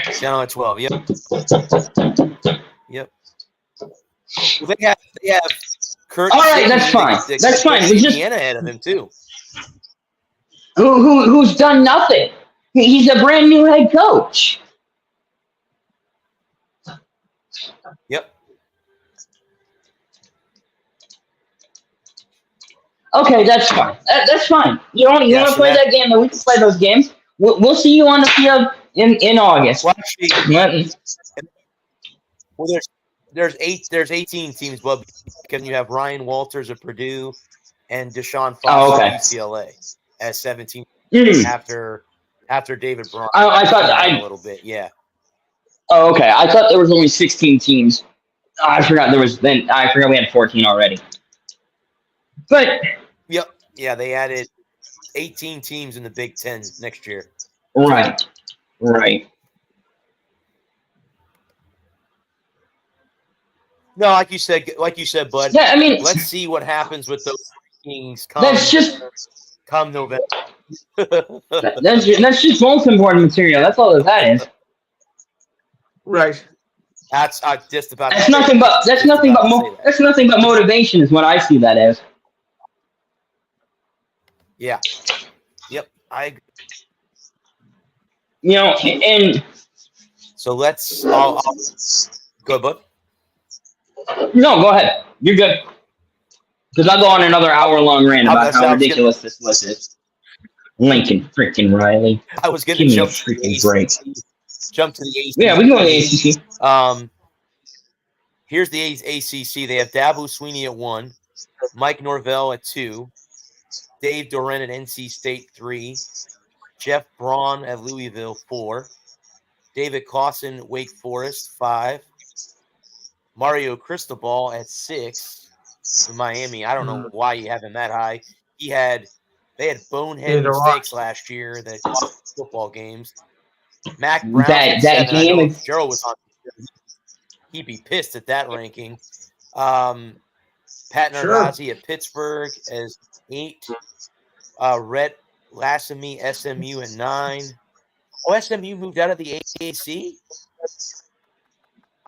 Schiano at 12. Yep. Well, they have Kurt. All right, that's fine. That's fine. We just Indiana ahead of him too. Who's done nothing? He's a brand new head coach. Yep. Okay, that's fine. That's fine. You want to play that game? Then we can play those games. We'll see you on the field in August. Well, actually, there's 18 teams, but because you have Ryan Walters of Purdue and Deshaun Fox of UCLA as 17 after David Braun. I thought a little bit, yeah. Oh, okay. I thought there was only 16 teams. I forgot we had 14 already. But yep, yeah, they added 18 teams in the Big Ten next year. Right. No, like you said, bud. Yeah, I mean, let's see what happens with those rankings come November. that's just bulletin board material. That's all that is. Right. That's just about. That's nothing but motivation, is what I see that as. Yeah. Yep. I agree. And so let's. I'll go, bud. No, go ahead. You're good. Because I'll go on another hour-long rant about how ridiculous this list is. Lincoln freaking Riley. I was going to jump to the ACC. Jump to the ACC. Yeah, we can go to the ACC. Here's the ACC. They have Dabo Sweeney at 1, Mike Norvell at 2, Dave Doran at NC State 3, Jeff Braun at Louisville 4, David Clausen, Wake Forest 5, Mario Cristobal at 6 in Miami. I don't know why you have him that high. They had bonehead mistakes last year that cost football games. Mac Brown that game. Gerald was on. He'd be pissed at that ranking. Pat Nardozzi at Pittsburgh as 8. Rhett Lassamy, SMU at 9. Oh, SMU moved out of the AAC?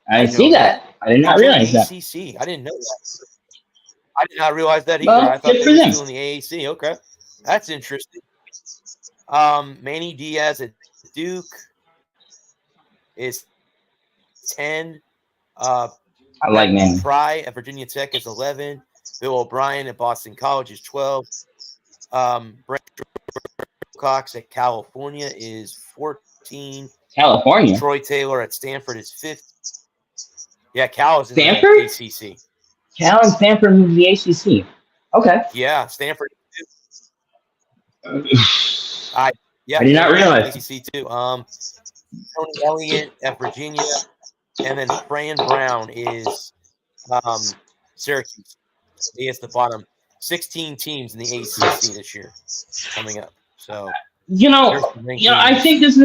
I didn't see know that. I did They not joined realize the that. ACC. I didn't know that. I did not realize that either. Well, I thought good they for were them. still in the AAC. Okay. That's interesting. Manny Diaz at Duke is 10. I like Manny. Fry at Virginia Tech is 11. Bill O'Brien at Boston College is 12. Brent Cox at California is 14. California. Troy Taylor at Stanford is 15. Yeah, Cal is in Stanford? the ACC. Cal and Stanford moved to the ACC. Okay. Yeah, Stanford. I Yeah, did not realize. ACC too. Tony Elliott at Virginia, and then Fran Brown is Syracuse. He is the bottom. 16 teams in the ACC this year coming up. So I think this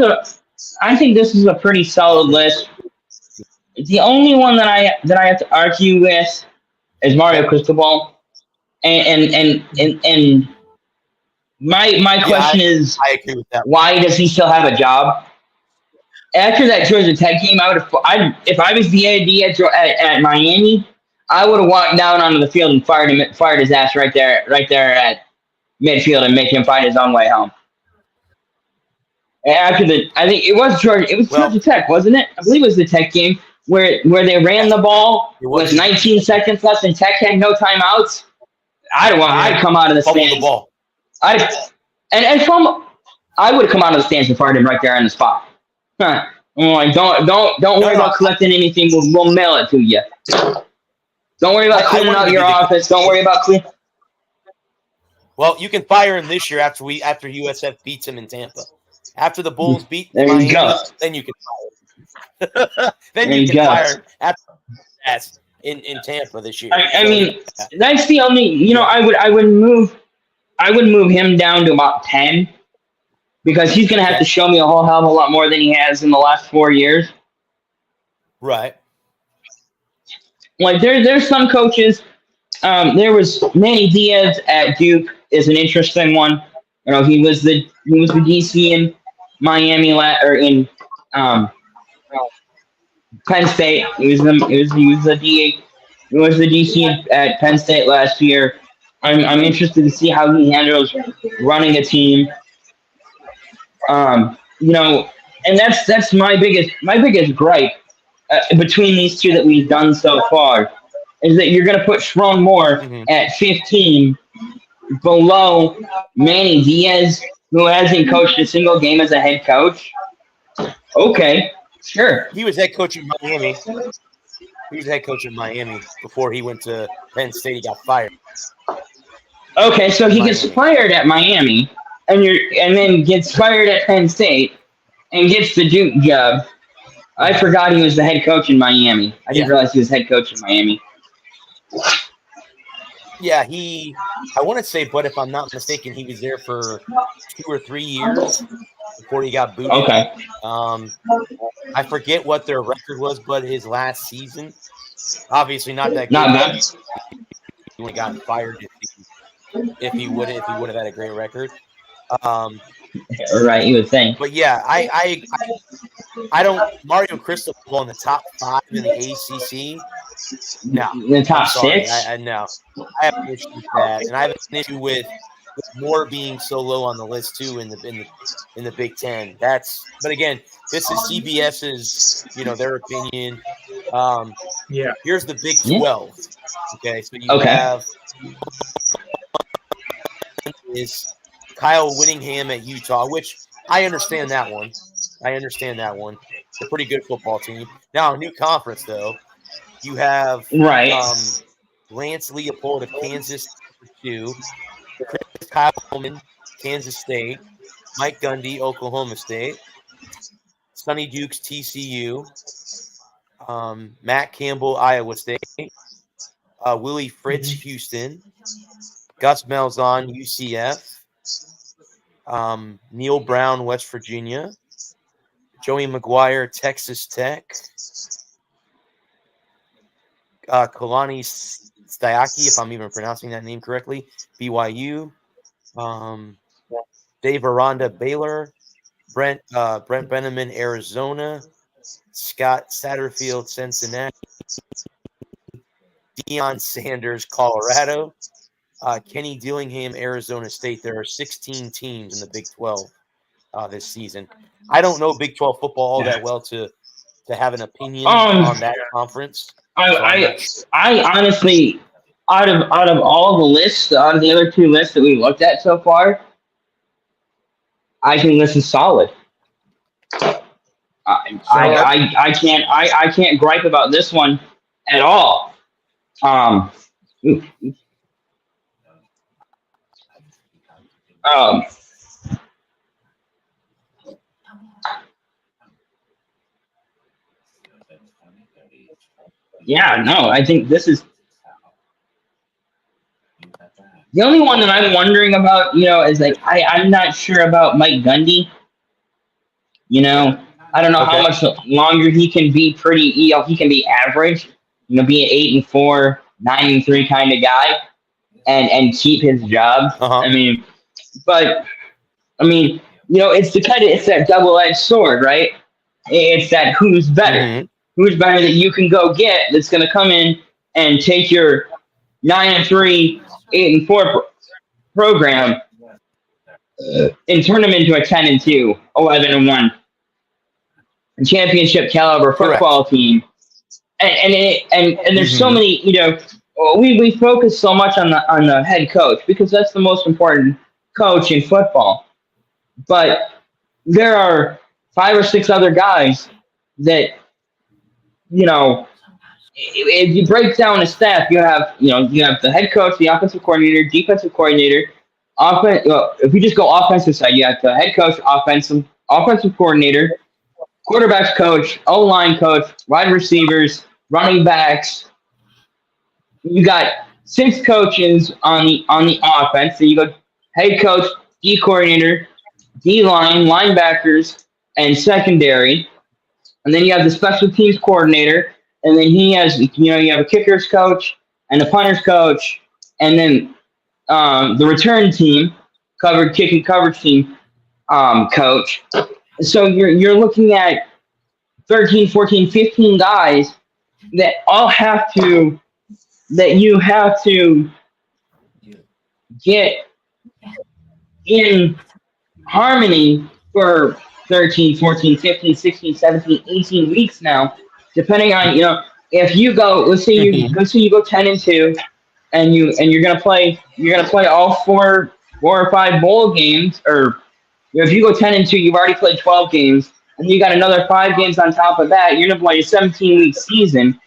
is a pretty solid list. The only one that I have to argue with is Mario Cristobal, and my question is, I agree with that. Why does he still have a job? After that Georgia Tech game, if I was the AD at Miami, I would have walked down onto the field and fired his ass right there at midfield and make him find his own way home. I think it was Georgia Tech, wasn't it? I believe it was the Tech game where they ran the ball with 19 seconds left and Tech had no timeouts. I'd come out of the stands. The ball. I would come out of the stands and fired him right there on the spot. Huh. I'm like, don't worry about collecting anything. We'll mail it to you. Don't worry about cleaning out your office. Don't worry about cleaning. Well, you can fire him this year after USF beats him in Tampa. After the Bulls beat there Miami, you go. Then you can fire him. Then you can fire him after that in Tampa this year. I mean, that's the only. I would move him down to about 10 because he's going to have to show me a whole hell of a lot more than he has in the last 4 years. Right. Like there's some coaches. There was Manny Diaz at Duke is an interesting one. He was the DC in Miami or in Penn State. He was the DC at Penn State last year. I'm interested to see how he handles running a team. And that's my biggest gripe between these two that we've done so far is that you're going to put Sherrone Moore at 15 below Manny Diaz, who hasn't coached a single game as a head coach. Okay, sure. He was head coach in Miami. He was head coach in Miami before he went to Penn State. He got fired. Okay, so he gets fired at Miami, and then gets fired at Penn State, and gets the Duke job. I forgot he was the head coach in Miami. I didn't realize he was head coach in Miami. Yeah, I want to say, but if I'm not mistaken, he was there for 2 or 3 years before he got booted. Okay. I forget what their record was, but his last season, obviously not that good. Not bad. He would have gotten fired if he would have had a great record. Right, you would think. But yeah, I don't Mario Cristobal in the top 5 in the ACC. No, in the top 6. No, I have an issue with that, and I have an issue with Moore being so low on the list too in the Big Ten. But again, this is CBS's, their opinion. Here's the Big 12. Okay, so you have is Kyle Whittingham at Utah, which I understand that one. It's a pretty good football team. Now, a new conference though. You have Lance Leopold of Kansas 2, Chris Kyleman, Kansas State, Mike Gundy, Oklahoma State, Sonny Dukes, TCU, Matt Campbell, Iowa State, Willie Fritz, Houston, Gus Malzahn, UCF, Neil Brown, West Virginia, Joey McGuire, Texas Tech, Kalani Stiaki, if I'm even pronouncing that name correctly, BYU. Dave Aranda, Baylor. Brent Benjamin, Arizona. Scott Satterfield, Cincinnati. Deion Sanders, Colorado. Kenny Dillingham, Arizona State. There are 16 teams in the Big 12 this season. I don't know Big 12 football all that well to have an opinion on that conference. I honestly, out of all the lists, out of the other two lists that we looked at so far, I think this is solid. I can't gripe about this one at all. Yeah, no, I think this is the only one that I'm wondering about, is like I'm not sure about Mike Gundy. I don't know how much longer he can be he can be average, be an 8-4, 9-3 kind of guy and keep his job. Uh-huh. It's that double-edged sword, right? It's that who's better. Mm-hmm. Who's better that you can go get that's going to come in and take your 9-3, 8-4 program and turn them into a 10-2, 11-1 championship caliber football team. And there's so many, we focus so much on the head coach because that's the most important coach in football. But there are 5 or 6 other guys that, if you break down a staff, you have the head coach, the offensive coordinator, defensive coordinator, if you just go offensive side, you have the head coach, offensive coordinator, quarterbacks coach, O-line coach, wide receivers, running backs. You got 6 coaches on the offense. So you go head coach, D coordinator, D-line, linebackers, and secondary. And then you have the special teams coordinator, and then he has, you have a kickers coach and a punters coach, and then the return team, kicking coverage team coach. So you're looking at 13, 14, 15 guys that you have to get in harmony for 13, 14, 15, 16, 17, 18 weeks now, depending on, if you go, let's say you go 10-2 and you're going to play all 4 or 5 bowl games, or if you go 10-2, you've already played 12 games and you got another 5 games on top of that, you're going to play a 17-week season.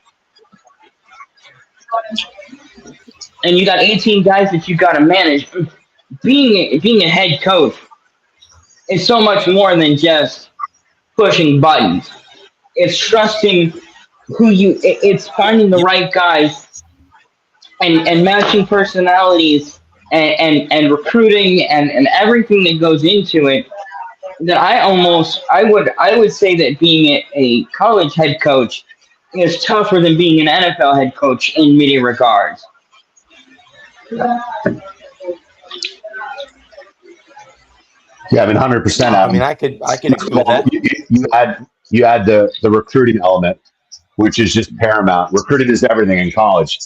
And you got 18 guys that you've got to manage. Being a head coach is so much more than just pushing buttons. It's trusting it's finding the right guys and matching personalities and recruiting and everything that goes into it. That I would say that being a college head coach is tougher than being an NFL head coach in many regards. Yeah, 100%. I could agree with that. You add the recruiting element, which is just paramount. Recruiting is everything in college.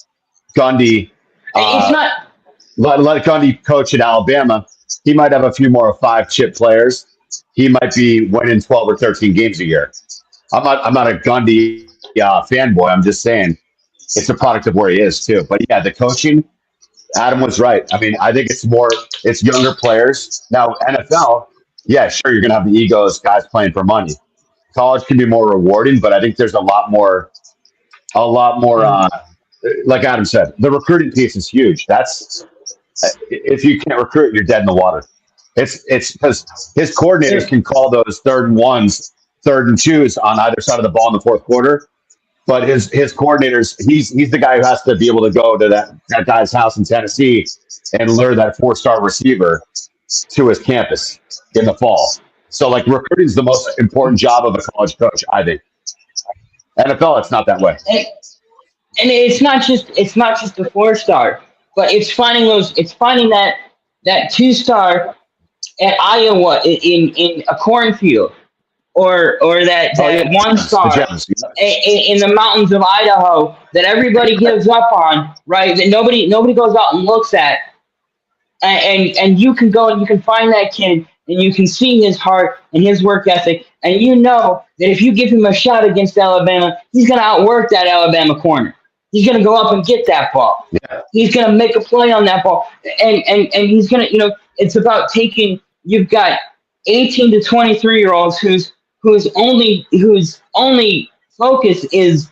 Gundy, it's not. Let Gundy coach at Alabama. He might have a few more 5-chip players. He might be winning 12 or 13 games a year. I'm not a Gundy fanboy. I'm just saying it's a product of where he is too. But yeah, the coaching, Adam was right. I think it's younger players. Now, NFL, yeah, sure, you're going to have the egos, guys playing for money. College can be more rewarding, but I think there's a lot more, like Adam said, the recruiting piece is huge. If you can't recruit, you're dead in the water. It's because his coordinators can call those 3rd and 1s, 3rd and 2s on either side of the ball in the 4th quarter. But his coordinators, he's the guy who has to be able to go to that guy's house in Tennessee and lure that 4-star receiver to his campus in the fall. So recruiting is the most important job of a college coach, I think. NFL, it's not that way. And it's not just the 4-star, but it's finding that 2-star at Iowa in a cornfield, or that one star The gems. in the mountains of Idaho that everybody gives up on, right? That nobody goes out and looks at, and you can go and you can find that kid and you can see his heart and his work ethic, and you know that if you give him a shot against Alabama, he's going to outwork that Alabama corner. He's going to go up and get that ball. Yeah. He's going to make a play on that ball, and he's going to, it's about taking. You've got 18 to 23-year-olds whose only focus is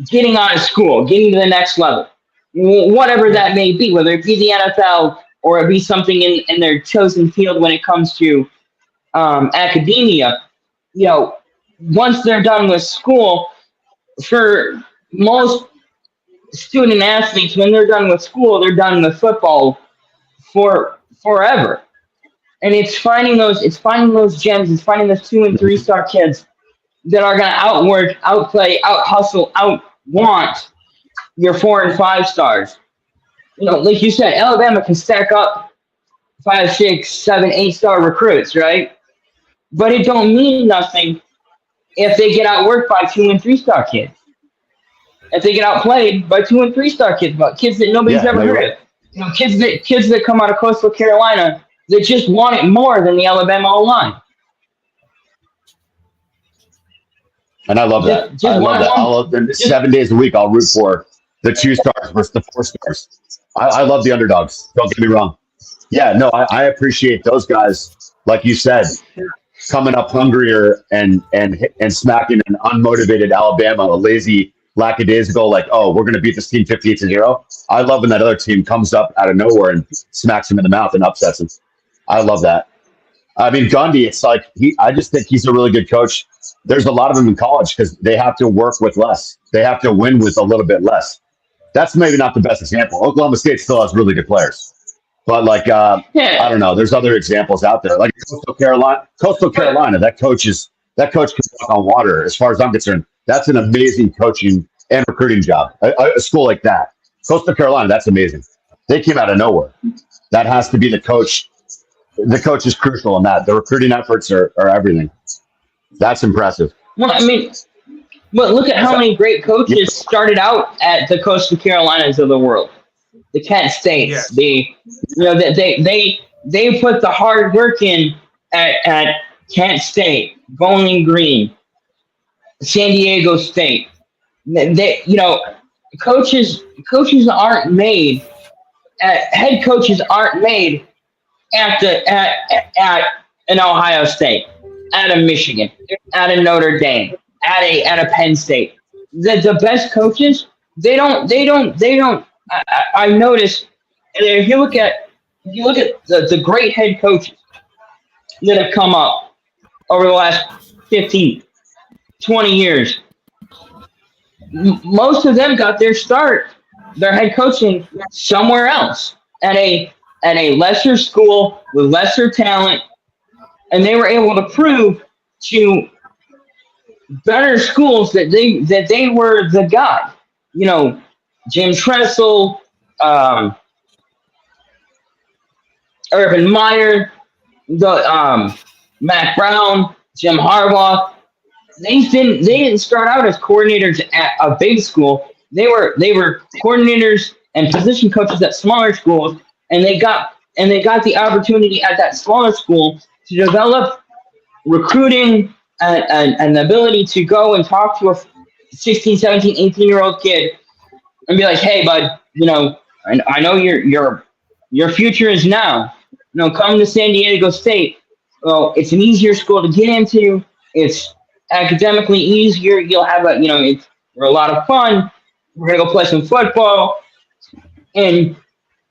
getting out of school, getting to the next level, whatever that may be, whether it be the NFL or it be something in their chosen field when it comes to academia. Once they're done with school, for most student athletes, when they're done with school, they're done with football forever. And it's finding those gems, it's finding those 2 and 3 star kids that are going to outwork, outplay, out hustle, want your 4 and 5 stars. Like you said, Alabama can stack up 5, 6, 7, 8 star recruits, right? But it don't mean nothing if they get outworked by 2 and 3 star kids. If they get outplayed by 2 and 3 star kids, but kids that nobody's ever heard of. Kids that come out of Coastal Carolina that just want it more than the Alabama O-line. And I love that. I love that. 7 days a week, I'll root for the 2 stars versus the 4 stars. I love the underdogs. Don't get me wrong. Yeah, no, I appreciate those guys, like you said, coming up hungrier and smacking an unmotivated Alabama, a lazy, lackadaisical, like, oh, we're going to beat this team 58-0. I love when that other team comes up out of nowhere and smacks him in the mouth and upsets him. I love that. I mean, Gundy, it's like, I just think he's a really good coach. There's a lot of them in college because they have to work with less. They have to win with a little bit less. That's maybe not the best example. Oklahoma State still has really good players. But I don't know. There's other examples out there. Like Coastal Carolina, that coach can walk on water. As far as I'm concerned, that's an amazing coaching and recruiting job. A school like that, Coastal Carolina, that's amazing. They came out of nowhere. That has to be the coach. The coach is crucial in that. The recruiting efforts are everything. That's impressive. Well, I mean, but look at how many great coaches started out at the Coastal Carolinas of the world, the Kent States. Yes. They put the hard work in at Kent State, Bowling Green, San Diego State. Coaches aren't made. Head coaches aren't made at an Ohio State, at a Michigan, at a Notre Dame, at a Penn State. The best coaches, they don't. I noticed, and if you look at the great head coaches that have come up over the last 15, 20 years, most of them got their head coaching somewhere else at a lesser school with lesser talent, and they were able to prove to better schools that they were the guy. Jim Tressel, Urban Meyer, Matt Brown, Jim Harbaugh. They didn't start out as coordinators at a big school. They were coordinators and position coaches at smaller schools, and they got the opportunity at that smaller school to develop recruiting and the ability to go and talk to a 16, 17, 18-year-old kid and be like, hey, bud, I know your future is now. Come to San Diego State. Well, it's an easier school to get into. It's academically easier. You'll have we're a lot of fun. We're gonna go play some football, and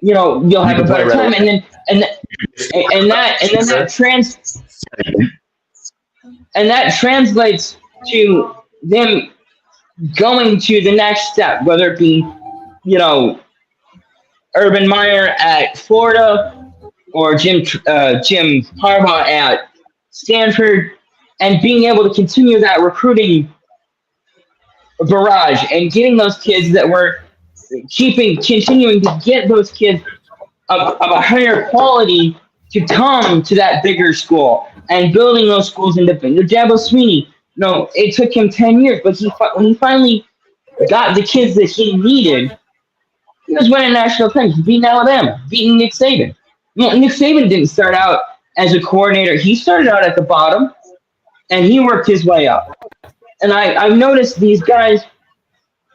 you'll have a better time. And that translates to them going to the next step, whether it be Urban Meyer at Florida or Jim Harbaugh at Stanford, and being able to continue that recruiting barrage and getting those kids that were continuing to get those kids of a higher quality to come to that bigger school and building those schools into big. Dabo Swinney, no, it took him 10 years, but when he finally got the kids that he needed, he was winning national titles, beating Alabama, beating Nick Saban. Nick Saban didn't start out as a coordinator. He started out at the bottom, and he worked his way up. And I've noticed these guys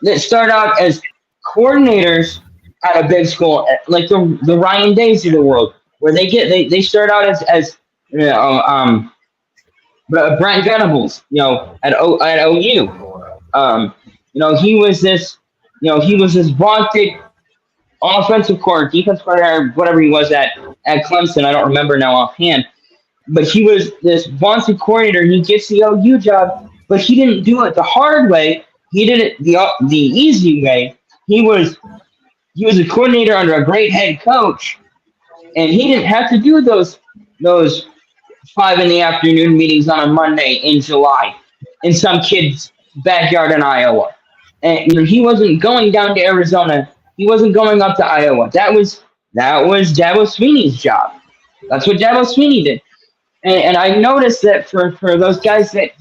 that start out as coordinators at a big school, like the Ryan Days of the world, where they start out as Brent Venables, at OU. He was this vaunted offensive coordinator, defense coordinator, whatever he was at Clemson. I don't remember now offhand. But he was this vaunted coordinator. He gets the OU job, but he didn't do it the hard way. He did it the easy way. He was a coordinator under a great head coach, and he didn't have to do those 5 p.m. meetings on a Monday in July in some kid's backyard in Iowa. And he wasn't going down to Arizona. He wasn't going up to Iowa. That was Dabo Swinney's job. That's what Dabo Swinney did. And I noticed that for those guys that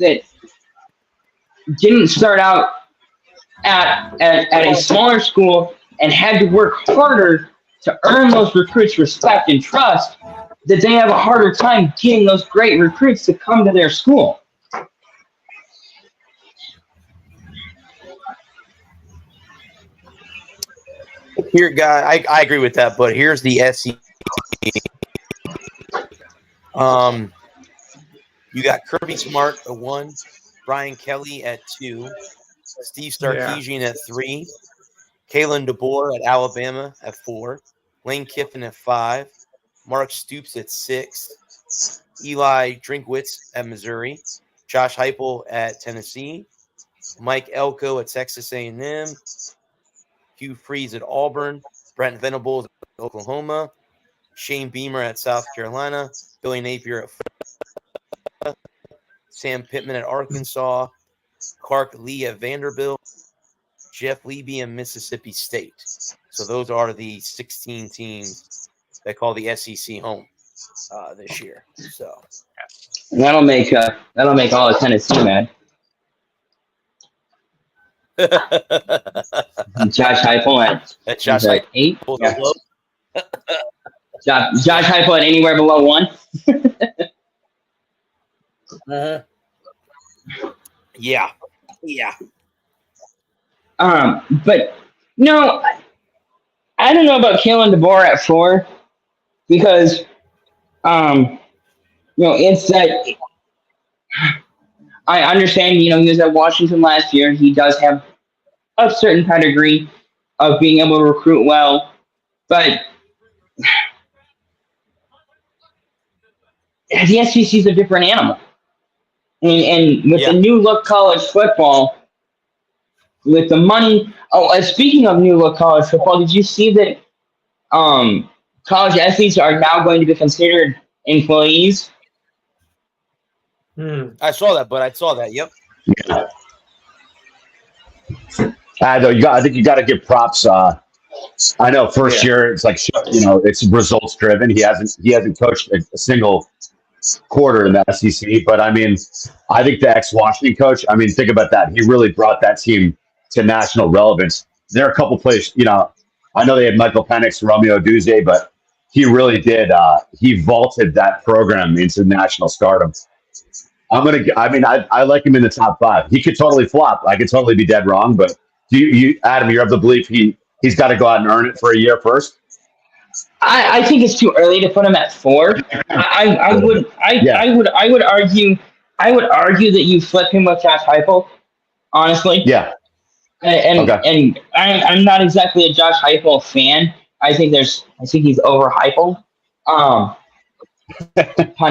didn't start out at a smaller school and had to work harder to earn those recruits' respect and trust, that they have a harder time getting those great recruits to come to their school. Here, guy, I agree with that, but here's the SEC. You got Kirby Smart at 1, Brian Kelly at 2, Steve Sarkisian at 3, Kalen DeBoer at Alabama at 4, Lane Kiffin at 5, Mark Stoops at 6, Eli Drinkwitz at Missouri, Josh Heupel at Tennessee, Mike Elko at Texas A&M, Hugh Freeze at Auburn, Brent Venables at Oklahoma, Shane Beamer at South Carolina, Billy Napier at Florida, Sam Pittman at Arkansas, Clark Lee at Vanderbilt, Jeff Leby at Mississippi State. So those are the 16 teams that call the SEC home this year. So that'll make all of Tennessee mad. Josh Heupel at Josh Heupel 8. Yeah. Josh Heupel at anywhere below 1. Yeah. But no, I don't know about Kalen DeBoer at 4 because, it's that I understand. He was at Washington last year. He does have a certain pedigree of being able to recruit well, but the SEC is a different animal. And with the new look college football, with the money. Oh, speaking of new look college football, did you see that college athletes are now going to be considered employees? I saw that. Yep. Yeah. I think you got to give props. I know first year it's like it's results driven. He hasn't coached a single quarter in the SEC, but I mean, I think the ex-Washington coach. I mean, think about that. He really brought that team to national relevance. There are a couple plays. I know they had Michael Penix, Romeo Duze, but he really did. He vaulted that program into national stardom. I like him in the top 5. He could totally flop. I could totally be dead wrong, but Adam, you're of the belief he's got to go out and earn it for a year first? I think it's too early to put him at 4. I would argue that you flip him with Josh Heupel, honestly. Yeah. And I'm not exactly a Josh Heupel fan. I think he's overhyped. Pun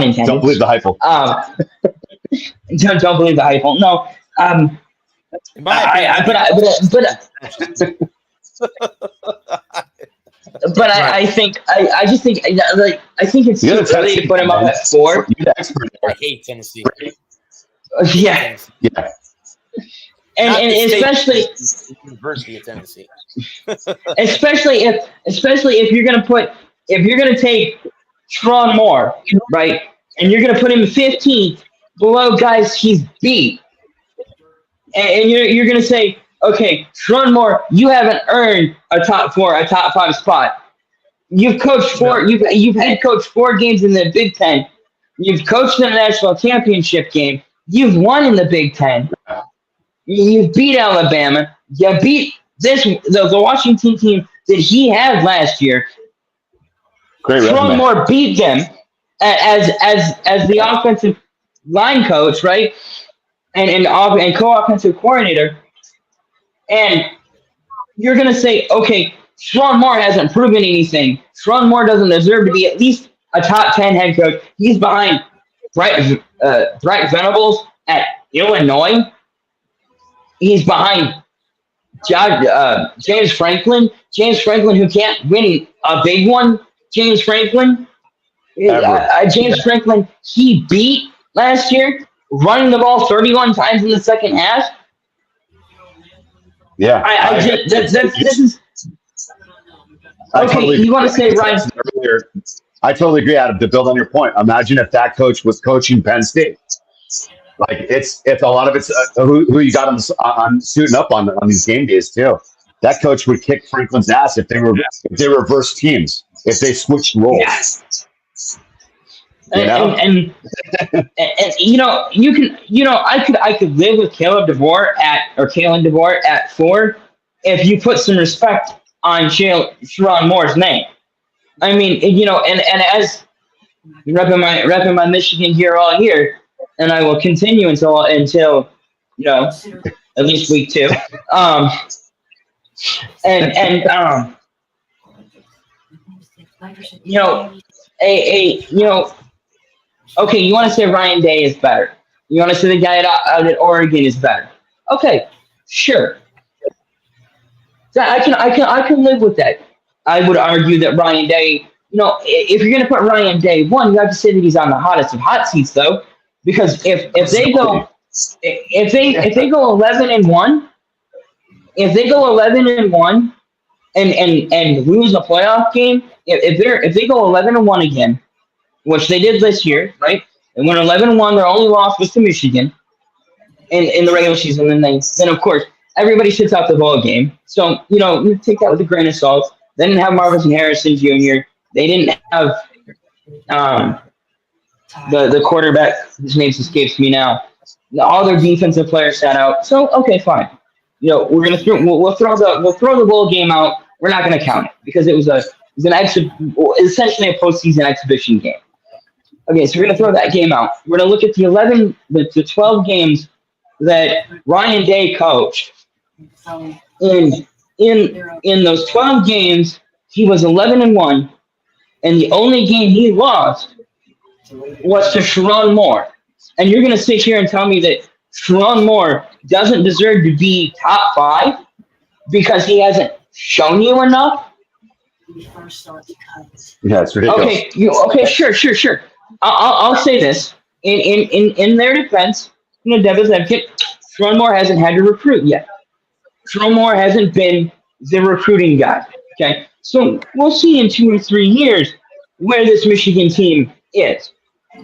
intended. Don't believe the Heupel. Don't believe the Heupel. No. I think it's too early to put him up at 4. I hate Tennessee. Yeah. Yeah. And especially University of Tennessee. especially if you're gonna take Sharon Moore, right? And you're going to put him 15th below guys he's beat. And you're going to say, okay, Sharon Moore, you haven't earned a top 4, a top 5 spot. You've coached you've head coached 4 games in the Big Ten. You've coached in the national championship game. You've won in the Big Ten. You beat Alabama. You beat the Washington team that he had last year. Great Sharon resume. Moore beat them as the offensive line coach, right? And co-offensive coordinator. And you're gonna say, okay, Sharon Moore hasn't proven anything. Sharon Moore doesn't deserve to be at least a top 10 head coach. He's behind Brett Venables at Illinois. He's behind James Franklin. James Franklin, who can't win a big one. James Franklin. Franklin, he beat last year, running the ball 31 times in the second half. Yeah. This is okay. You want to say Ryan? Earlier, I totally agree, Adam. To build on your point, imagine if that coach was coaching Penn State. Like it's a lot of it's who you got on suiting up on these game days too. That coach would kick Franklin's ass if they reversed teams, if they switched roles. Yes. You know? I could live with Kalen DeVore at 4 if you put some respect on Sharon Moore's name. I mean, and as repping my Michigan here all year, and I will continue until at least week 2. Okay, you want to say Ryan Day is better. You want to say the guy out at Oregon is better. Okay, sure. I can live with that. I would argue that Ryan Day, if you're going to put Ryan Day 1, you have to say that he's on the hottest of hot seats, though, because if they go 11-1, and lose a playoff game, if they go 11-1 again, which they did this year, right? And when 11-1, their only loss was to Michigan in the regular season. And then of course, everybody sits out the ball game. So, you take that with a grain of salt. They didn't have Marvin Harrison Jr. They didn't have the quarterback, his name escapes me now. All their defensive players sat out. So, okay, fine. We're gonna we'll throw the bowl game out. We're not gonna count it because it was essentially a postseason exhibition game. Okay, so we're going to throw that game out. We're going to look at the 12 games that Ryan Day coached. In those 12 games, he was 11-1, and the only game he lost was to Sharon Moore. And you're going to sit here and tell me that Sharon Moore doesn't deserve to be top 5 because he hasn't shown you enough? Yeah, it's ridiculous. Okay, sure. I'll say this in their defense, Devil's advocate, Sharon Moore hasn't had to recruit yet. Sharon Moore hasn't been the recruiting guy. Okay, so we'll see in 2 or 3 years where this Michigan team is.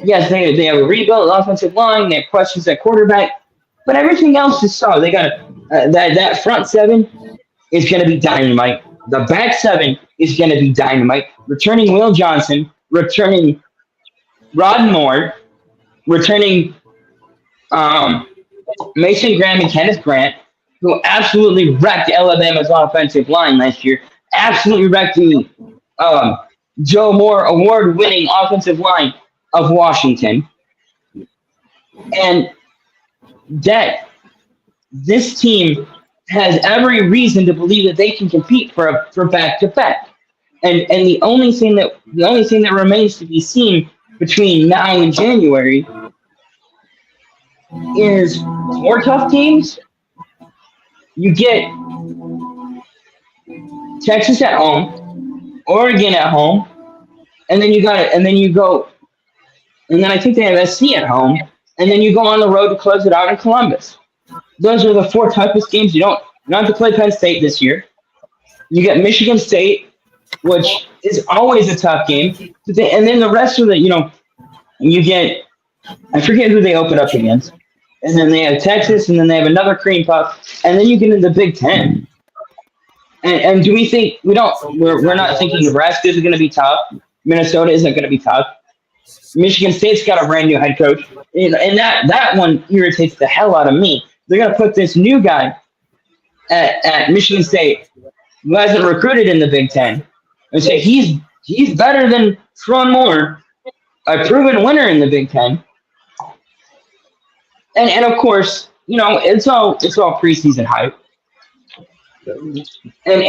Yes, they have a rebuilt offensive line. They have questions at quarterback, but everything else is solid. They got that front 7 is going to be dynamite. The back 7 is going to be dynamite. Returning Will Johnson, returning Rod Moore, returning Mason Graham and Kenneth Grant, who absolutely wrecked Alabama's offensive line last year. Absolutely wrecked the Joe Moore award-winning offensive line of Washington. And that this team has every reason to believe that they can compete for back-to-back. And the only thing that remains to be seen between now and January is 4 tough teams. You get Texas at home, Oregon at home, and then I think they have SC at home, and then you go on the road to close it out in Columbus. Those are the 4 toughest games. You don't have to play Penn State this year. You get Michigan State, which is always a tough game. And then the rest of it, you get, I forget who they open up against. And then they have Texas, and then they have another cream puff, and then you get into the Big Ten. And do we think we're not thinking Nebraska is going to be tough? Minnesota isn't going to be tough. Michigan State's got a brand new head coach, and that one irritates the hell out of me. They're going to put this new guy at Michigan State who hasn't recruited in the Big Ten and say he's better than Tron Moore, a proven winner in the Big Ten. And of course, it's all preseason hype. And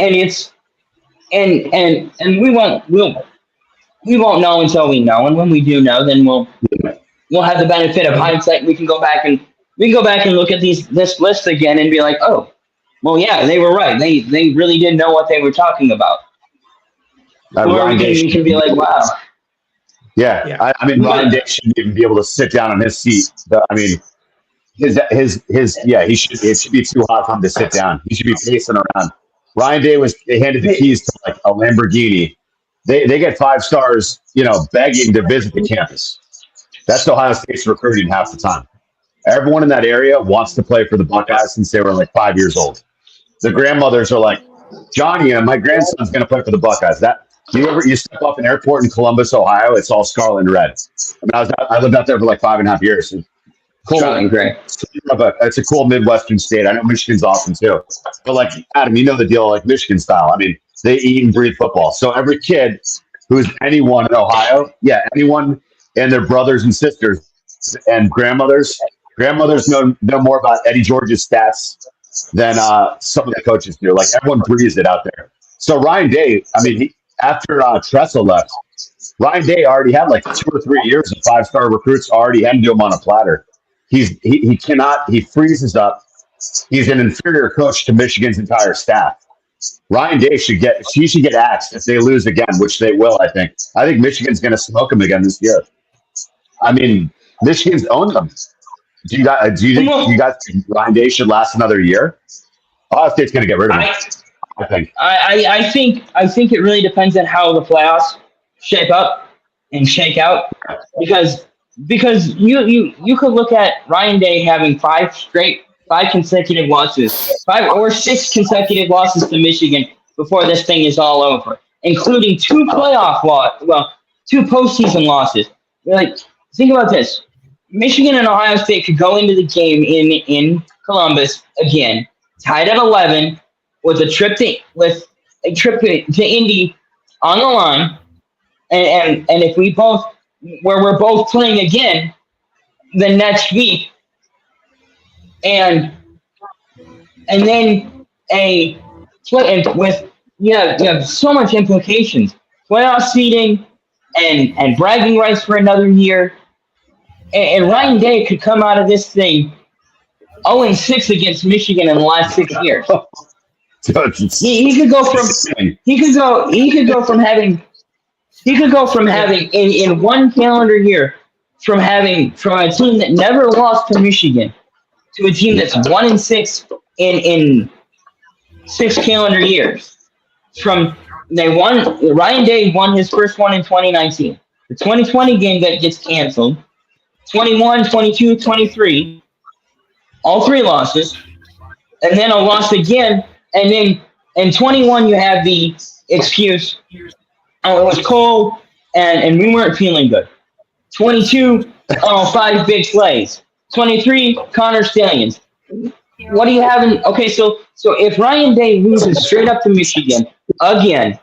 we won't know until we know, and when we do know, then we'll have the benefit of hindsight. We can go back and look at this list again and be like, oh, well, yeah, they were right. They really did know what they were talking about. Or we can be like, wow. Yeah. I mean, Ryan Day shouldn't even be able to sit down on his seat. It should be too hot for him to sit down. He should be pacing around. Ryan Day they handed the keys to like a Lamborghini. They get 5 stars, begging to visit the campus. That's Ohio State's recruiting half the time. Everyone in that area wants to play for the Buckeyes since they were like 5 years old. The grandmothers are like, Johnny, my grandson's going to play for the Buckeyes. You step off an airport in Columbus, Ohio, it's all scarlet and red. I lived out there for like 5.5 years. Cool. It's a cool Midwestern state. I know Michigan's awesome too. But like Adam, you know the deal, like Michigan style. I mean, they eat and breathe football. So every kid who's anyone in Ohio, anyone and their brothers and sisters and grandmothers know more about Eddie George's stats than some of the coaches do. Like everyone breathes it out there. So Ryan Day, after Tressel left, Ryan Day already had like 2 or 3 years of 5-star recruits already handed to him on a platter. He freezes up. He's an inferior coach to Michigan's entire staff. Ryan Day should get axed if they lose again, which they will, I think. I think Michigan's going to smoke them again this year. I mean, Michigan's owned them. Do you guys think Ryan Day should last another year? Ohio State's going to get rid of him. I think. I think it really depends on how the playoffs shape up and shake out, because you could look at Ryan Day having 5 consecutive losses, 5 or 6 consecutive losses to Michigan before this thing is all over, including 2 postseason losses. Like, think about this: Michigan and Ohio State could go into the game in Columbus again, tied at 11, with a trip to Indy on the line, and if we're both playing again the next week, and then you have so much implications, playoff seeding and bragging rights for another year, and Ryan Day could come out of this thing 0-6 against Michigan in the last 6 years. He could go from having in one calendar year from a team that never lost to Michigan to a team that's 1-6 in 6 calendar years. Ryan Day won his first one in 2019. The 2020 game that gets canceled, 21, 22, 23, all 3 losses, and then a loss again. And then in 21, you have the excuse, it was cold and we weren't feeling good. 22, 5 big plays. 23, Connor Stallions. What do you have in? Okay, so if Ryan Day loses straight up to Michigan again,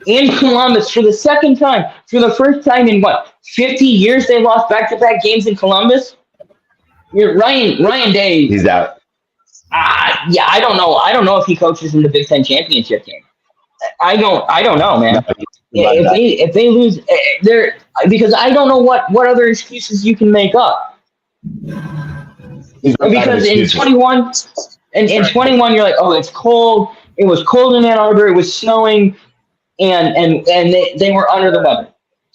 in Columbus for the second time, for the first time in 50 years they lost back-to-back games in Columbus? Ryan Day. He's out. I don't know. I don't know if he coaches in the Big Ten championship game. I don't know, man. If they lose, because I don't know what other excuses you can make up. Because in 21, you're like, oh, it's cold. It was cold in Ann Arbor. It was snowing, and they were under the weather.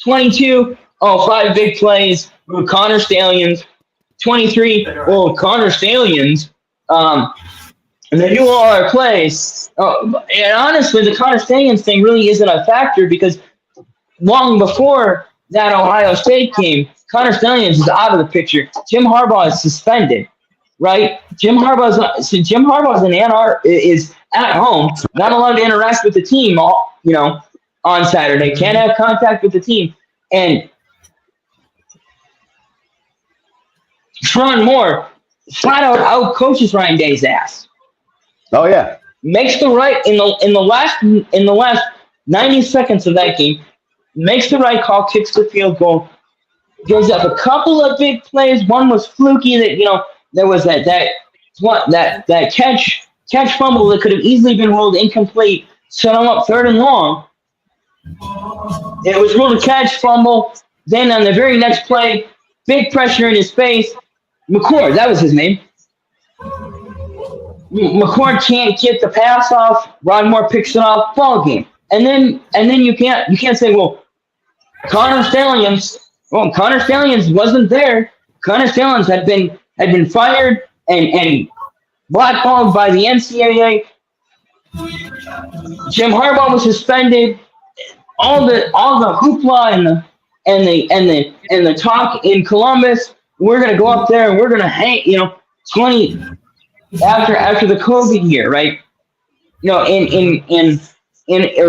22, 5 big plays. Connor Stallions. 23, Connor Stallions. And they do all our plays. And honestly, the Connor Stalions thing really isn't a factor because long before that Ohio State game, Connor Stalions is out of the picture. Jim Harbaugh is suspended, right? Jim Harbaugh's in Ann Arbor, is at home, not allowed to interact with the team on Saturday. Can't have contact with the team. And Sean Moore flat out coaches Ryan Day's ass. Oh yeah, Makes the right in the last 90 seconds of that game. Makes the right call, kicks the field goal, gives up a couple of big plays. One was fluky that there was that catch fumble that could have easily been ruled incomplete, set him up 3rd and long. It was ruled a catch fumble. Then on the very next play, big pressure in his face. McCord, that was his name. McCord can't get the pass off. Ron Moore picks it off. Ball game. And then you can't say, well, Connor Stalions wasn't there. Connor Stalions had been fired and blackballed by the NCAA. Jim Harbaugh was suspended. All the hoopla and the talk in Columbus. We're gonna go up there and we're gonna hang. 20 after the COVID year, right? Or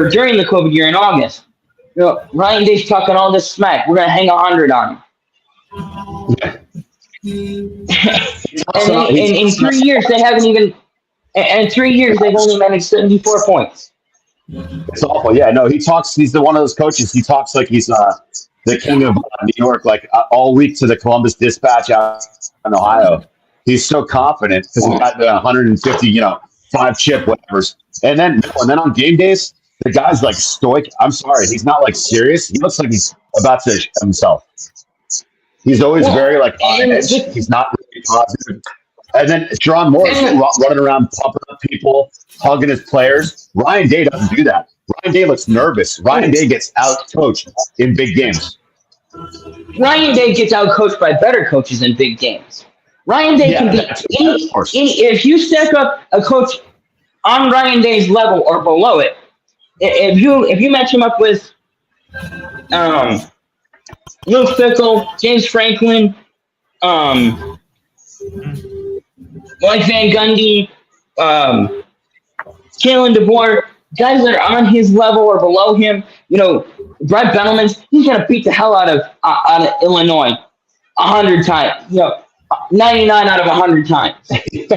during the COVID year in August. Ryan Day's talking all this smack. We're gonna hang 100 on him. And in 3 years they haven't even. And in 3 years they've only managed 74 points. it's awful. Yeah, no, he talks. He's one of those coaches. He talks like he's the king of New York, like all week to the Columbus Dispatch out in Ohio. He's so confident because he got the 150, 5-chip whatevers, and then on game days, the guy's like stoic. I'm sorry, he's not like serious. He looks like he's about to shit himself. He's always very like on edge. He's not really positive. And then Sean Moore's running around, pumping up people, hugging his players. Ryan Day doesn't do that. Ryan Day looks nervous. Ryan Day gets out-coached in big games. Ryan Day gets out-coached by better coaches in big games. Ryan Day can be if you stack up a coach on Ryan Day's level or below it. If you match him up with Luke Fickell, James Franklin, Mike Van Gundy, Kalen DeBoer, guys that are on his level or below him, Brett Benelman, he's gonna beat the hell out of Illinois 100 times. 99 out of 100 times.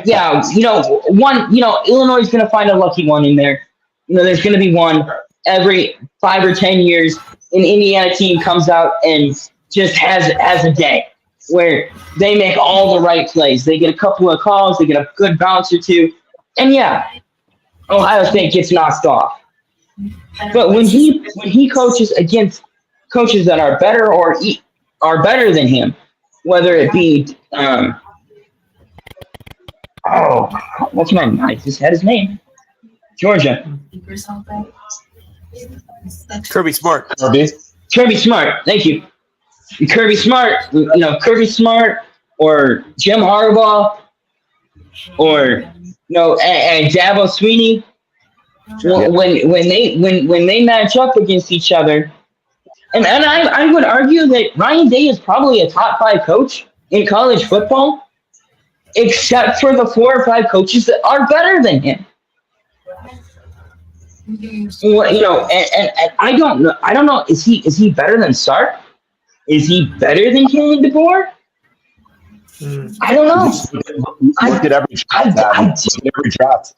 Yeah, Illinois is gonna find a lucky one in there. There's gonna be one every 5 or 10 years. An Indiana team comes out and just has a day where they make all the right plays. They get a couple of calls, they get a good bounce or two, and Ohio State gets knocked off. But when he coaches against coaches that are better or are better than him, whether it be what's my I just had his name. Georgia. Kirby Smart. Kirby Smart. Thank you. Kirby Smart. Kirby Smart or Jim Harbaugh or and Dabo Sweeney. When they match up against each other, and I would argue that Ryan Day is probably a top 5 coach in college football, except for the 4 or 5 coaches that are better than him. And I don't know. Is he better than Sark? Is he better than Kalen DeBoer? I don't know. Look at every draft.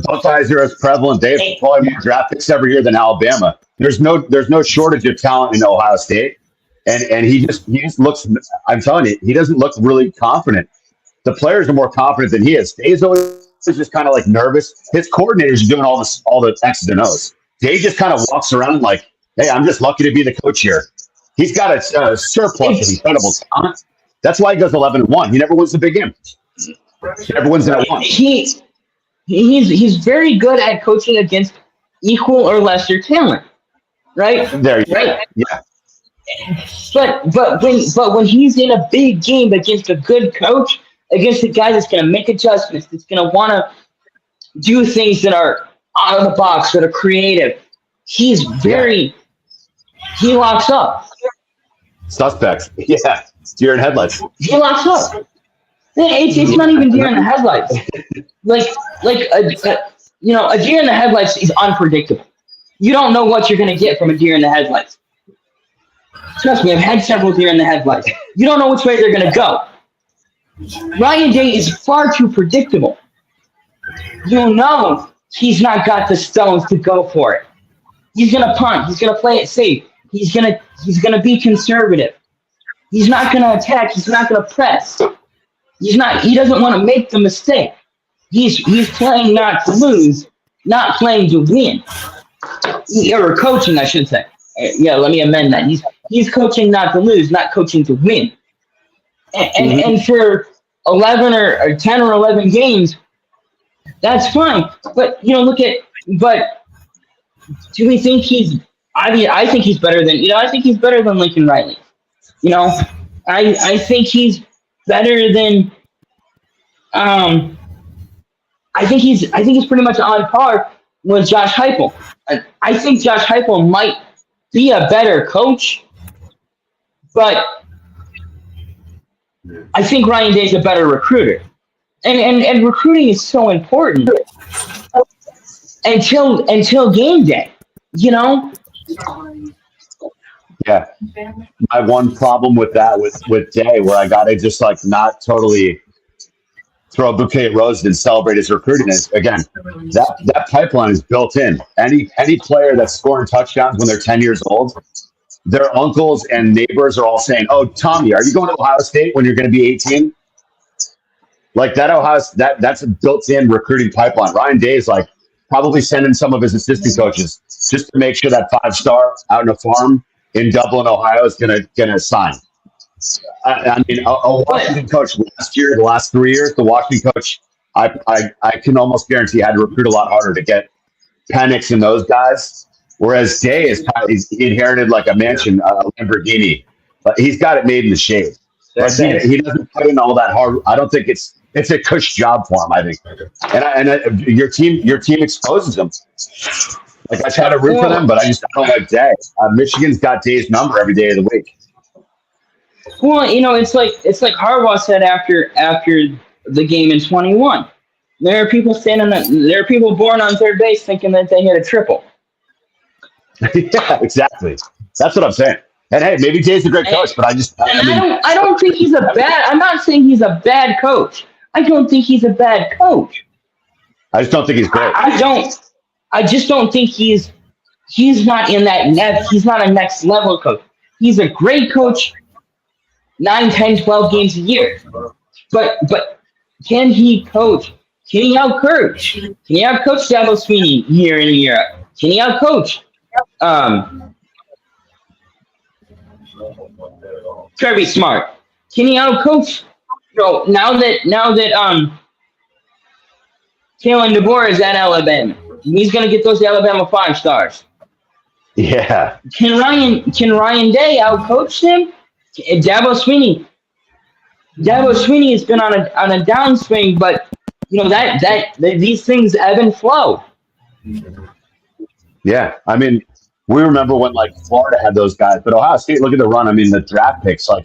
Buckeyes are as prevalent. They have probably more draft picks every year than Alabama. There's no shortage of talent in Ohio State, and he just looks. I'm telling you, he doesn't look really confident. The players are more confident than he is. Day's always just kind of like nervous. His coordinators are doing all the X's and O's. Day just kind of walks around like, hey, I'm just lucky to be the coach here. He's got a surplus of incredible talent. That's why he goes 11-1. He never wins the big game. He never wins that one. He's very good at coaching against equal or lesser talent, right? There you right. Go. Yeah. But when he's in a big game against a good coach, against a guy that's going to make adjustments, that's going to want to do things that are out of the box, that are creative. He locks up. Suspects. Yeah. Deer in headlights. He locks up. It's not even deer in the headlights. A deer in the headlights is unpredictable. You don't know what you're going to get from a deer in the headlights. Trust me, I've had several deer in the headlights. You don't know which way they're going to go. Ryan Day is far too predictable. You know he's not got the stones to go for it. He's going to punt. He's going to play it safe. He's going to be conservative. He's not going to attack. He's not going to press. He doesn't want to make the mistake. He's playing not to lose, not playing to win. Or coaching, I should say. Yeah, let me amend that. He's coaching not to lose, not coaching to win. And for 11 or 10 or 11 games, that's fine. But but do we think I think he's better than Lincoln Riley. I think he's better than I think he's pretty much on par with Josh Heupel. I think Josh Heupel might be a better coach, but I think Ryan Day's a better recruiter. And recruiting is so important until game day, Yeah. My one problem with that with Day, where I gotta just not totally throw a bouquet of roses and celebrate his recruiting, is again, that pipeline is built in. Any player that's scoring touchdowns when they're 10 years old, their uncles and neighbors are all saying, "Oh, Tommy, are you going to Ohio State when you're going to be 18?" That's a built-in recruiting pipeline. Ryan Day is probably sending some of his assistant coaches just to make sure that 5-star out in a farm in Dublin, Ohio is gonna sign. I mean, a Washington coach last year, the last 3 years, the Washington coach, I can almost guarantee had to recruit a lot harder to get Penix and those guys. Whereas Day he's inherited like a mansion, a Lamborghini, but he's got it made in the shade. He doesn't put in all that hard. I don't think it's a cush job for him. I think, and your team exposes him. I try to root for them, but I don't like Day. Michigan's got Day's number every day of the week. Well, it's like Harbaugh said after the game in 21. There are people born on third base thinking that they hit a triple. Yeah, exactly. That's what I'm saying. And hey, maybe Day's a great coach, but I don't think he's a bad. I'm not saying he's a bad coach. I don't think he's a bad coach. I just don't think he's great. I just don't think he's not in that he's not a next level coach. He's a great coach 9, 10, 12 games a year. But can he coach? Can he outcoach? Can he outcoach Dabo Swinney year in and year out? Can he outcoach Kirby Smart? Can he outcoach? Now that Kalen DeBoer is at Alabama, he's going to get those Alabama 5-stars. Yeah. Can Ryan Day outcoach him? Dabo Swinney has been on a downswing, but these things ebb and flow. Yeah, I mean, we remember when Florida had those guys, but Ohio State, look at the run. I mean, the draft picks Smith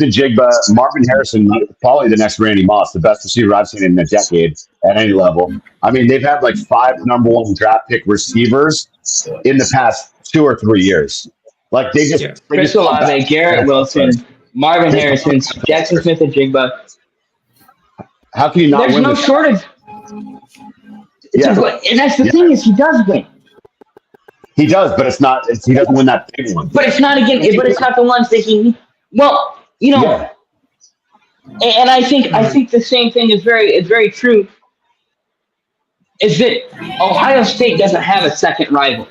and Jigba, Marvin Harrison, probably the next Randy Moss, the best receiver I've seen in a decade at any level. I mean, they've had 5 number 1 draft pick receivers in the past 2 or 3 years. They just Chris Olave, Garrett Wilson, Marvin Harrison, Jackson Smith and Jigba. How can you not There's win no this? shortage. Yeah. And that's the thing is he does win. He does, but he doesn't win that big one. But it's not the ones that he. Well, Yeah. and I think the same thing is very true. Is that Ohio State doesn't have a second rival?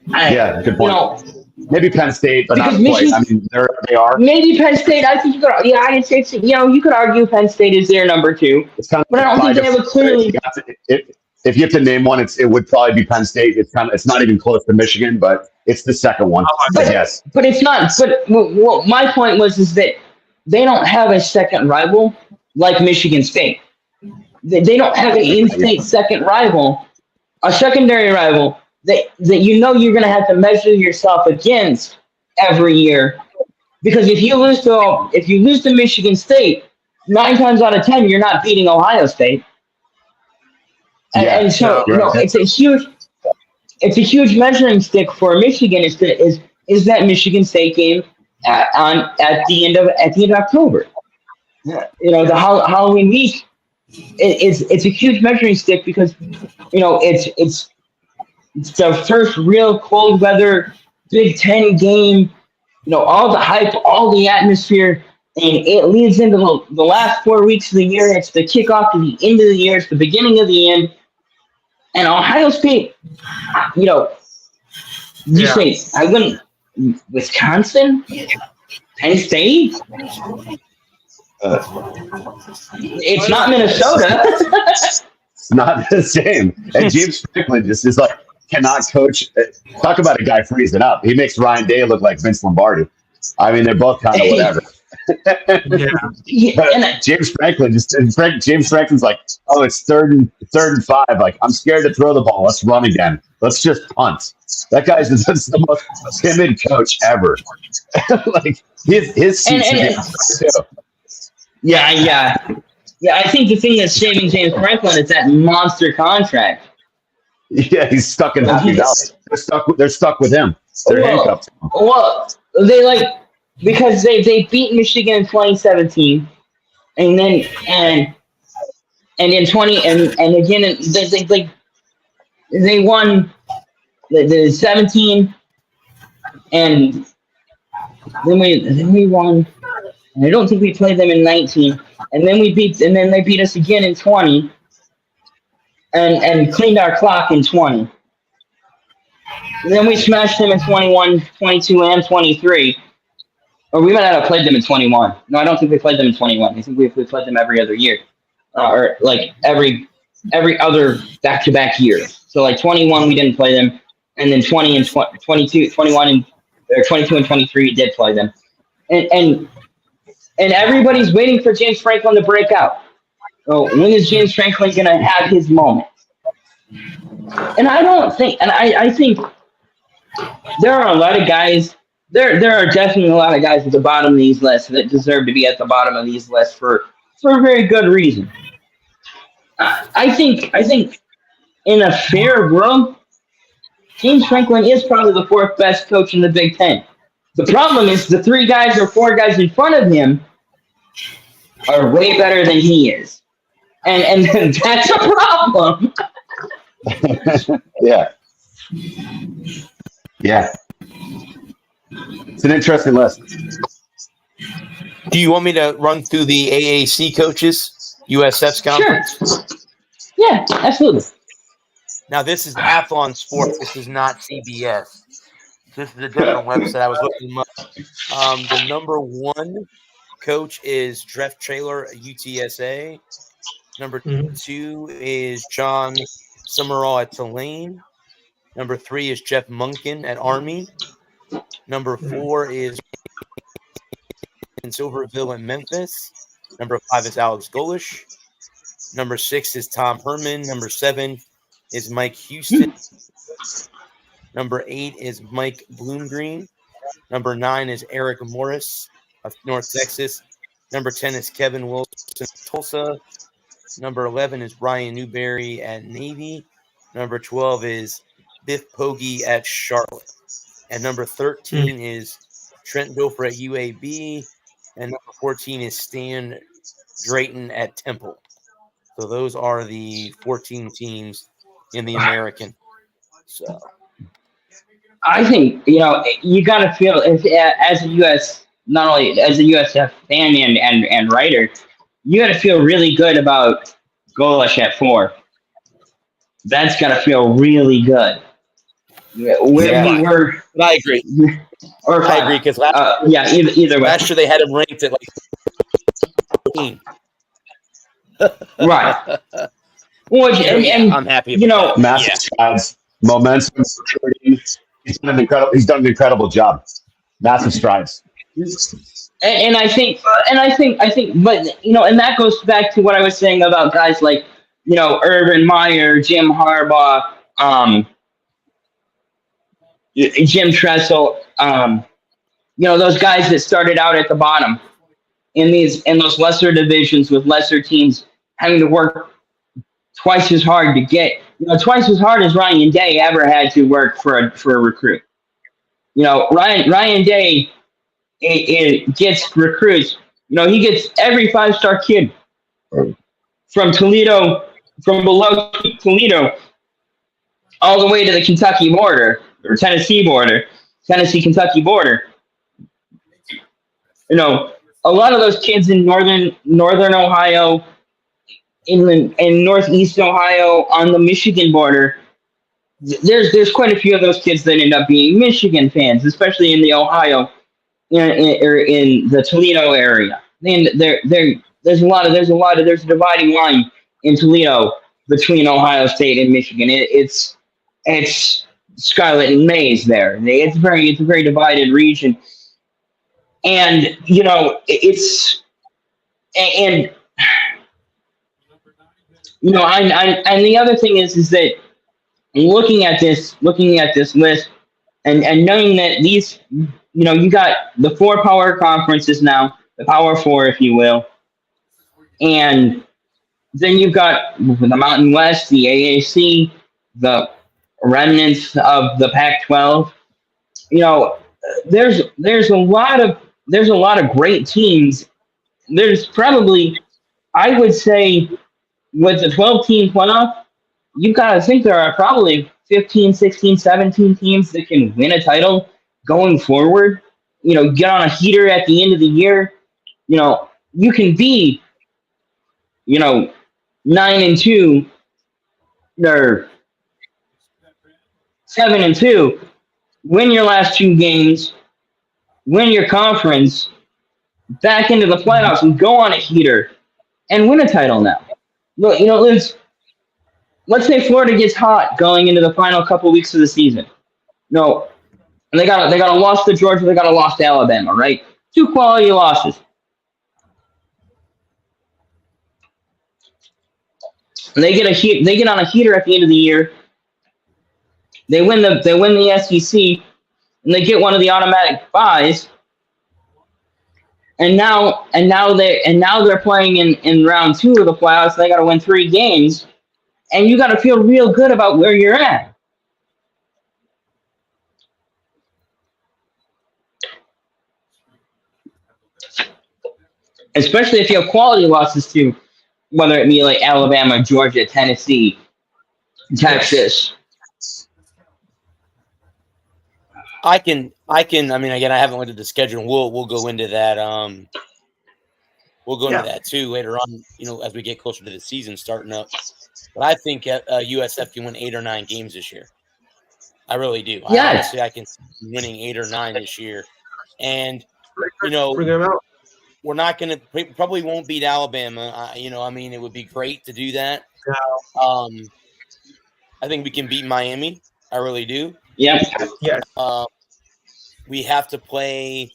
Yeah, good point. Maybe Penn State, but not because quite. I mean, they are. Maybe Penn State. I think you could. United States. You could argue Penn State is their number 2. It's kind of but I don't think they have a clearly. If you have to name one, it would probably be Penn State. It's not even close to Michigan, but it's the second one. Yes. But it's not. But my point is that they don't have a second rival like Michigan State. They don't have an in-state second rival, a secondary rival that you know you're going to have to measure yourself against every year. Because if you lose to Michigan State, 9 times out of 10 you're not beating Ohio State. And so it's a huge measuring stick for Michigan is that Michigan State game at the end of October. The Halloween week it's a huge measuring stick because it's the first real cold weather Big Ten game. All the hype, all the atmosphere, and it leads into the last 4 weeks of the year. It's the kickoff to the end of the year. It's the beginning of the end. And Ohio State, say I wouldn't. Wisconsin, Penn State. It's not Minnesota. It's not the same. And James Franklin just is like cannot coach. Talk about a guy freezing up. He makes Ryan Day look like Vince Lombardi. I mean, they're both kind of whatever. James Franklin's like, oh, it's third and 5. Like, I'm scared to throw the ball. Let's run again. Let's just punt. That guy's that's the most timid coach ever. Like his season. Yeah. I think the thing that's saving James Franklin is that monster contract. Yeah, he's stuck in Happy Valley. They're stuck with him. They're handcuffed. Well, because they beat Michigan in 2017, and then in 20 and again they won the 17, and then we won. I don't think we played them in 19, and then they beat us again in 20, and cleaned our clock in 20. And then we smashed them in 21, 22, and 23. Or we might not have played them in 21. No, I don't think we played them in 21. I think we played them every other year, or like every other back-to-back year. So like 21, we didn't play them, and then 20 and 22, 21 and 22 and 23 did play them, and everybody's waiting for James Franklin to break out. So when is James Franklin going to have his moment? And I think there are a lot of guys. There are definitely a lot of guys at the bottom of these lists that deserve to be at the bottom of these lists for a very good reason. I think in a fair world, James Franklin is probably the 4th best coach in the Big Ten. The problem is the 3 guys or 4 guys in front of him are way better than he is. And that's a problem. Yeah. It's an interesting list. Do you want me to run through the AAC coaches, USF's conference? Sure. Yeah, absolutely. Now, this is Athlon Sports. This is not CBS. This is a different website. I was looking them up. The number 1 coach is Jeff Traylor at UTSA. Number 2 is John Summerall at Tulane. Number 3 is Jeff Munkin at Army. Number 4 is in Silverville and Memphis. Number 5 is Alex Golish. Number 6 is Tom Herman. Number 7 is Mike Houston. Number 8 is Mike Bloomgreen. Number 9 is Eric Morris of North Texas. Number 10 is Kevin Wilson of Tulsa. Number 11 is Ryan Newberry at Navy. Number 12 is Biff Poggi at Charlotte. And number 13 is Trent Dilfer at UAB. And number 14 is Stan Drayton at Temple. So those are the 14 teams in the American. So I think, you got to feel, as a U.S., not only as a USF fan and writer, you got to feel really good about Golish at 4. That's got to feel really good. Where we were, but I agree. Or I agree because either way. Last year they had him ranked at like 14. Right. Well, and I'm happy. Massive strides, momentum, recruiting. He's done an incredible job. Massive strides. And I think, but and that goes back to what I was saying about guys like, Urban Meyer, Jim Harbaugh, Jim Tressel, those guys that started out at the bottom in those lesser divisions with lesser teams having to work twice as hard to get, twice as hard as Ryan Day ever had to work for a recruit. Ryan Day, it gets recruits. He gets every 5-star kid from Toledo, from below Toledo, all the way to the Kentucky border or Tennessee-Kentucky border. A lot of those kids in northern Ohio, in northeast Ohio, on the Michigan border, there's quite a few of those kids that end up being Michigan fans, especially in the Ohio, or in the Toledo area. And there's a dividing line in Toledo between Ohio State and Michigan. It's Scarlet and Maize there. It's a very divided region. And and the other thing is that looking at this list and knowing that these, you got the 4 power conferences now, the Power 4, if you will, and then you've got the Mountain West, the AAC, the remnants of the Pac-12. There's a lot of great teams. There's probably, I would say, with the 12-team playoff, you've got to think there are probably 15, 16, 17 teams that can win a title going forward. Get on a heater at the end of the year. You can be, 9-2 or 7-2, win your last 2 games, win your conference, back into the playoffs, and go on a heater and win a title now. Look, let's say Florida gets hot going into the final couple weeks of the season. And they got a loss to Georgia, they got a loss to Alabama, right? 2 quality losses. And they get on a heater at the end of the year. They win the SEC, and they get one of the automatic buys. And now they're playing in round 2 of the playoffs. They got to win 3 games, and you got to feel real good about where you're at. Especially if you have quality losses too, whether it be like Alabama, Georgia, Tennessee, Texas. I mean, again, I haven't looked at the schedule. We'll go into that. We'll go into that too later on, as we get closer to the season starting up. But I think USF can win 8 or 9 games this year. I really do. Yes. I can see winning 8 or 9 this year. And, Bring them out. we're not going to – probably won't beat Alabama. It would be great to do that. I think we can beat Miami. I really do. Yep. Yes. We have to play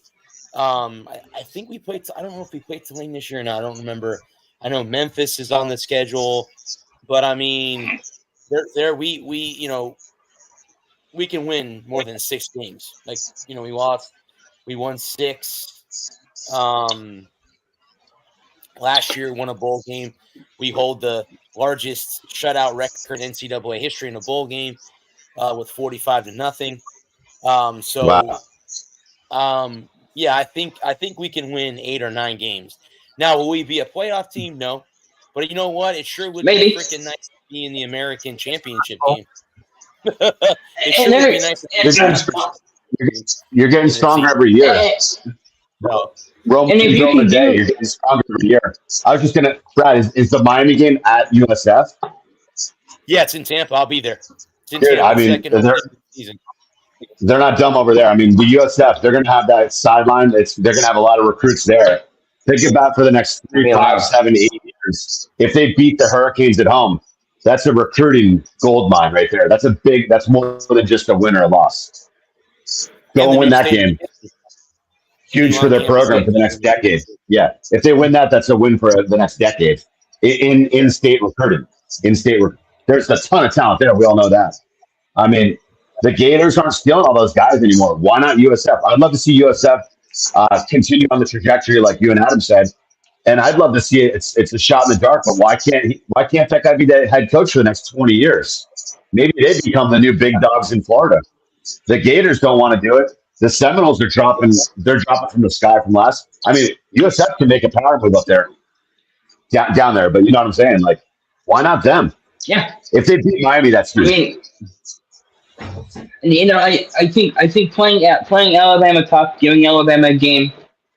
I think we played – I don't know if we played Tulane this year or not. I don't remember. I know Memphis is on the schedule. But, we can win more than 6 games. We won 6. Last year, won a bowl game. We hold the largest shutout record in NCAA history in a bowl game with 45-0. I think we can win 8 or 9 games. Now, will we be a playoff team? No. But you know what? It sure would be freaking nice to be in the American Championship game. It sure would be nice. You're getting stronger every year. You're getting stronger every year. I was just going to, Brad, is the Miami game at USF? Yeah, it's in Tampa. I'll be there. They're not dumb over there. The USF, they're going to have that sideline. They're going to have a lot of recruits there. Think about for the next 3, 5, 7, 8 years. If they beat the Hurricanes at home, that's a recruiting gold mine right there. That's more than just a win or a loss. Go and win that game. Huge for their program for the next decade. Yeah, if they win that, that's a win for the next decade. In state recruiting, there's a ton of talent there. We all know that. I mean, the Gators aren't stealing all those guys anymore. Why not USF? I'd love to see USF continue on the trajectory like you and Adam said, and I'd love to see it. It's a shot in the dark, but why can't that guy be the head coach for the next 20 years? Maybe they become the new big dogs in Florida. The Gators don't want to do it. The Seminoles are dropping. They're dropping from the sky from last. I mean, USF can make a power move up there, down there. But you know what I'm saying? Like, why not them? Yeah. If they beat Miami, that's I huge. mean, I think playing Alabama tough, giving Alabama a game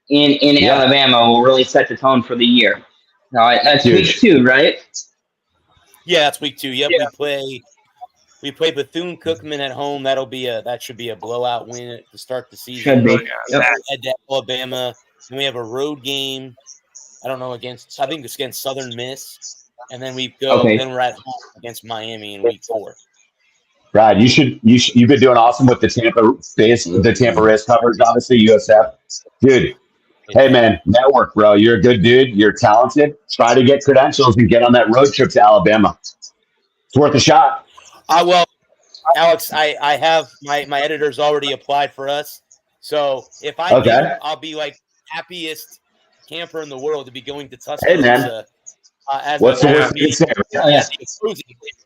in Yeah. Alabama will really set the tone for the year. No, that's Huge. week 2, right? Yeah, that's week 2. Yep, we play Bethune-Cookman at home. That should be a blowout win to start the season. Should be. We head to Alabama, and we have a road game. I don't know I think it's against Southern Miss, and then we go. Okay. Then we're at home against Miami in week 4. Brad, you've been doing awesome with the Tampa Race coverage, obviously, USF. Dude, hey, man, network, bro. You're a good dude. You're talented. Try to get credentials and get on that road trip to Alabama. It's worth a shot. Well, Alex, I have my editors already applied for us. So if I do, I'll be like happiest camper in the world to be going to Tuscaloosa. What's the worst thing to say?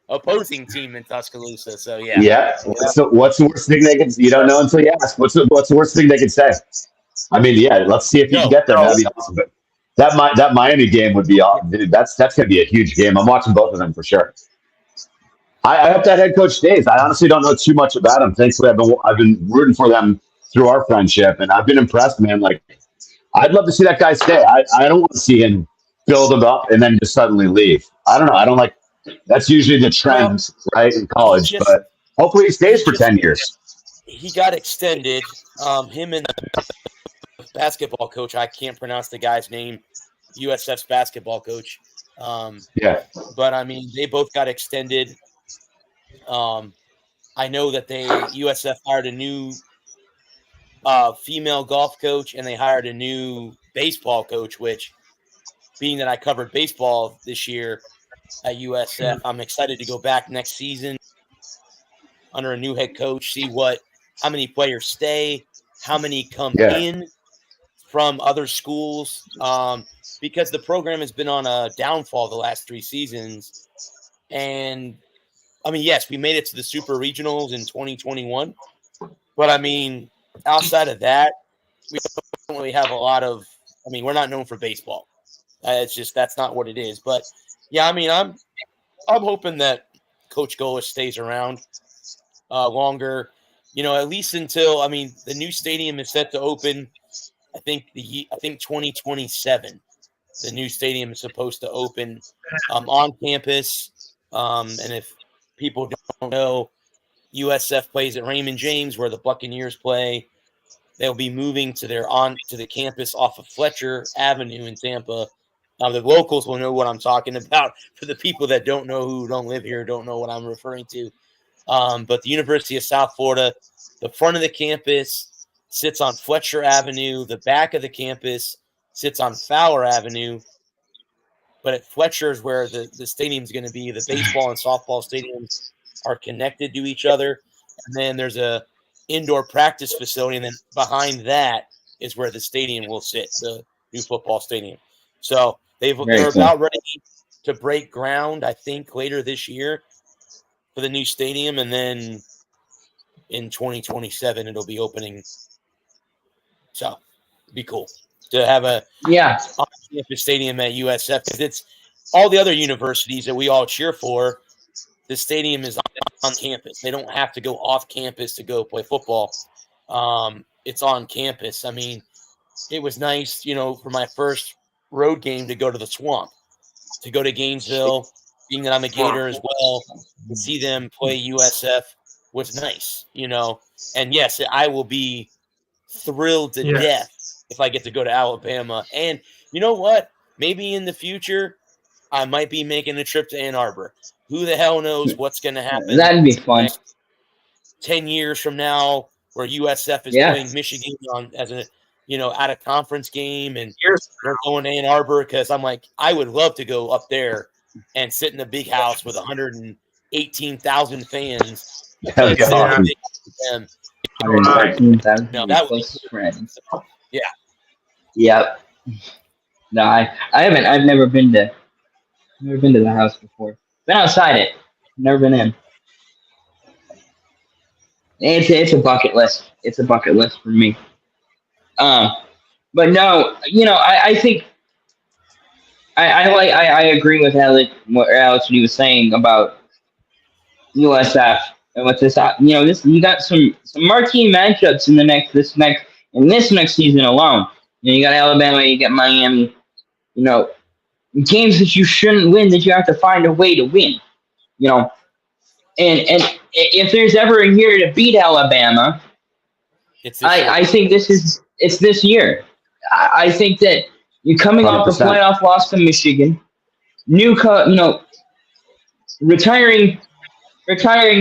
The opposing team in Tuscaloosa. So yeah. Yeah. What's the worst thing they can? You don't know until you ask. What's the worst thing they can say? I mean, yeah. Let's see if you can get there. That'd be awesome. But that Miami game would be awesome. Dude, that's gonna be a huge game. I'm watching both of them for sure. I hope that head coach stays. I honestly don't know too much about him. Thankfully, I've been rooting for them through our friendship, and I've been impressed, man. Like, I'd love to see that guy stay. I don't want to see him build him up and then just suddenly leave. I don't know. I don't like. That's usually the trend, right, in college. But hopefully, he stays for 10 years. He got extended. Him and the basketball coach. I can't pronounce the guy's name. USF's basketball coach. Yeah. But I mean, they both got extended. I know that USF hired a new female golf coach, and they hired a new baseball coach, which, being that I covered baseball this year at USF, I'm excited to go back next season under a new head coach, see how many players stay, how many come in from other schools, because the program has been on a downfall the last 3 seasons. And I mean, yes, we made it to the Super Regionals in 2021, but I mean, outside of that, we don't really have a lot of. I mean, we're not known for baseball. It's just that's not what it is. But yeah, I mean, I'm hoping that Coach Golesh stays around longer. You know, at least until the new stadium is set to open. I think 2027. The new stadium is supposed to open on campus, and if people don't know, USF plays at Raymond James, where the Buccaneers play. They'll be moving to the campus off of Fletcher Avenue in Tampa. The locals will know what I'm talking about. For the people that don't know, who don't live here, don't know what I'm referring to. But the University of South Florida, the front of the campus sits on Fletcher Avenue. The back of the campus sits on Fowler Avenue. But at Fletcher is where the stadium is going to be. The baseball and softball stadiums are connected to each other. And then there's a indoor practice facility. And then behind that is where the stadium will sit, the new football stadium. So they're about ready to break ground, I think, later this year for the new stadium. And then in 2027, it'll be opening. So it'd be cool to have a on-campus stadium at USF, because it's all the other universities that we all cheer for. The stadium is on campus. They don't have to go off campus to go play football. It's on campus. I mean, it was nice, for my first road game to go to the Swamp, to go to Gainesville, being that I'm a Gator as well, to see them play USF was nice, And yes, I will be thrilled to death if I get to go to Alabama. And you know what? Maybe in the future, I might be making a trip to Ann Arbor. Who the hell knows what's going to happen? That'd be fun. 10 years from now, where USF is playing Michigan as at a conference game, and Years they're going to Ann Arbor, because I'm like, I would love to go up there and sit in the big house with 118,000 fans. That'd be and sit awesome. with them. 113,000 No, that was- close friends. Yeah. Yep. No, I haven't. I've never been to the house before. Been outside it. Never been in. It's a bucket list. It's a bucket list for me. But no, I think I agree with Alex what he was saying about USF and what this. You got some marquee matchups in this next season alone. You got Alabama, you got Miami. Games that you shouldn't win, that you have to find a way to win. And if there's ever a year to beat Alabama, I think it's this year. I think that you're coming off the 100%. playoff loss to Michigan, retiring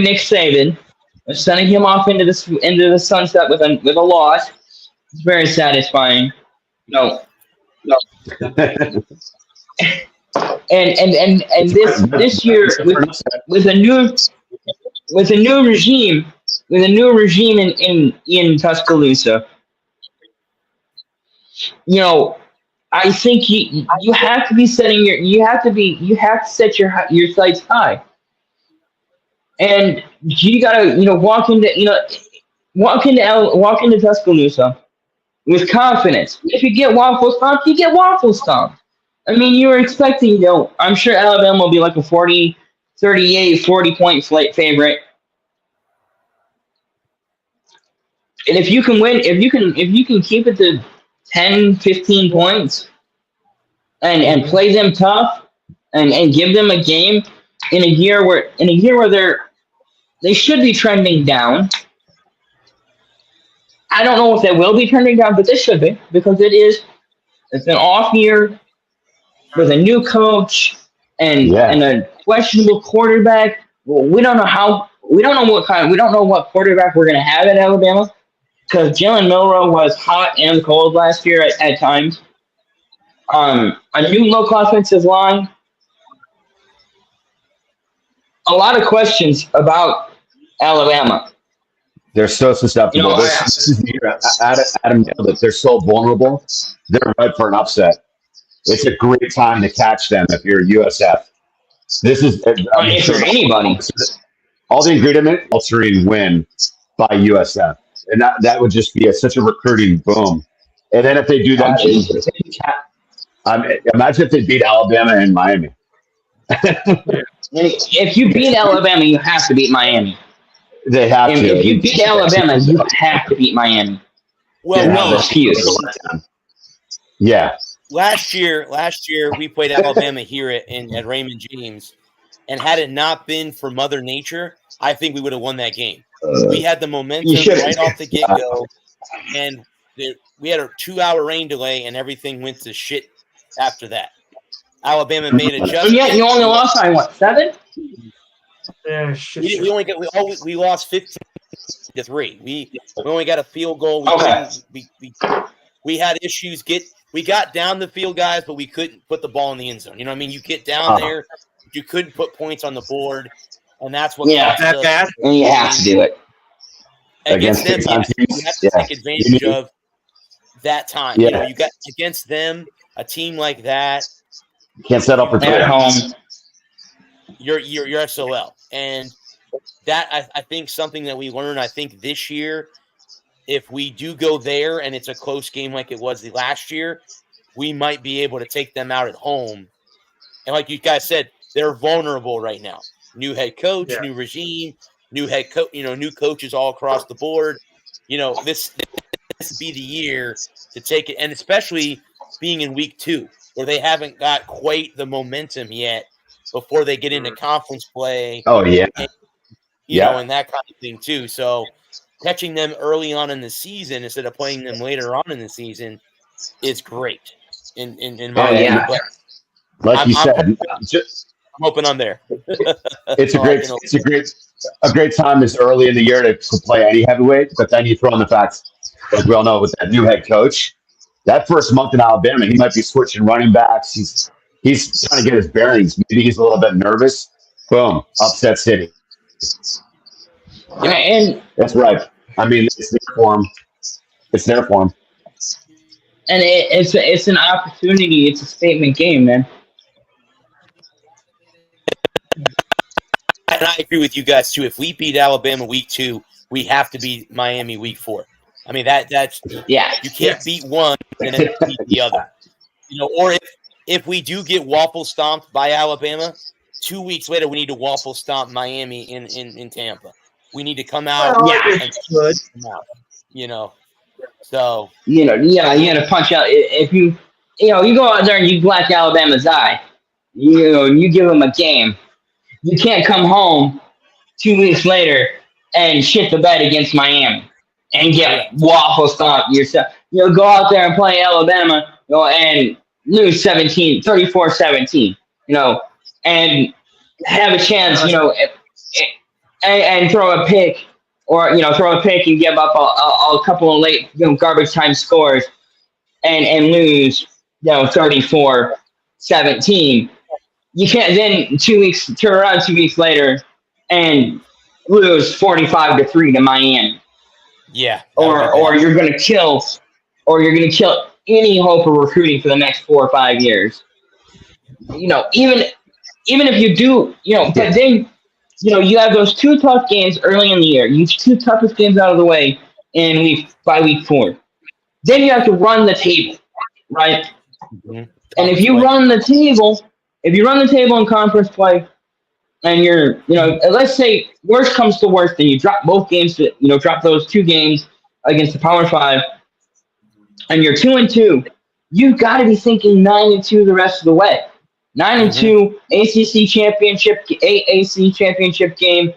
Nick Saban, sending him off into the sunset with a loss. It's very satisfying. And this year with a new regime in Tuscaloosa, I think you have to be setting you have to set your sights high, and you gotta walk into Tuscaloosa with confidence. If you get waffle stomped, you get waffle stomped. I mean, you were expecting, I'm sure Alabama will be like a 40 point favorite. And if you can win, if you can keep it to 10, 15 points and play them tough and give them a game in a year where they should be trending down. I don't know if they will be trending down, but they should be, because it's an off year with a new coach and a questionable quarterback. Well, we don't know what quarterback we're going to have at Alabama, because Jalen Milroe was hot and cold last year at times. A new look offensive line. A lot of questions about Alabama. They're so susceptible. This is the year. Adam nailed it. They're so vulnerable. They're ripe for an upset. It's a great time to catch them if you're USF. This is If you're anybody. All the ingredient altering win by USF, and that would just be such a recruiting boom. And then if they do that, imagine if they beat Alabama and Miami. If you beat Alabama, you have to beat Miami. They have to. If you beat Alabama, you have to beat Miami. Well, no. That's huge. Yeah. Last year we played Alabama here at Raymond James, and had it not been for Mother Nature, I think we would have won that game. We had the momentum right off the get-go, and we had a 2-hour rain delay, and everything went to shit after that. Alabama made adjustments. And yet you only lost by what, 7? Yeah, We lost 15-3. We only got a field goal. We had issues. We got down the field, guys, but we couldn't put the ball in the end zone. You know what I mean? You get down there, you couldn't put points on the board, and that's what. Yeah, that bad. And you have to do it against them. teams. You have to take advantage of that time. Yeah. You got against them, a team like that. Can't set up for at home. You're SOL, and that I think something that we learned. I think this year, if we do go there and it's a close game like it was the last year, we might be able to take them out at home. And like you guys said, they're vulnerable right now. New head coach, new regime, new head coach. New coaches all across the board. This would be the year to take it, and especially being in week 2, where they haven't got quite the momentum yet before they get into conference play. Oh, yeah. And, and that kind of thing too. So catching them early on in the season instead of playing them later on in the season is great. In my opinion. But like you said, I'm hoping I'm there. It's a great time this early in the year to play any heavyweight, but then you throw in the fact like we all know with that new head coach, that first month in Alabama, he might be switching running backs. He's trying to get his bearings. Maybe he's a little bit nervous. Boom, upset city. Yeah, and That's right. I mean, it's there for him. It's there for him. and it's an opportunity. It's a statement game, man. And I agree with you guys too. If we beat Alabama week 2, we have to beat Miami week 4. I mean that's Yeah, you can't beat one and then beat the other. Or if we do get waffle stomped by Alabama, 2 weeks later we need to waffle stomp Miami in Tampa. We need to come out Well, Yeah. and good. come out. So you gotta punch out. If you go out there and you black Alabama's eye, you give them a game. You can't come home 2 weeks later and shit the bed against Miami and get waffle stomped yourself. Go out there and play Alabama, and lose 34-17, and have a chance, and throw a pick, or throw a pick and give up a couple of late garbage time scores and lose 34-17. You can't then turn around 2 weeks later and lose 45-3 to Miami. yeah, Or you're gonna kill any hope of recruiting for the next 4 or 5 years. Even if you do, but then you have those 2 tough games early in the year. You 2 toughest games out of the way by week 4. Then you have to run the table, right? Mhm. And if you run the table in conference play, and you're, let's say worst comes to worst, and you drop both games, drop those 2 games against the Power 5, and you're 2-2, you've got to be thinking 9-2 the rest of the way. 9-2 ACC championship, AAC championship game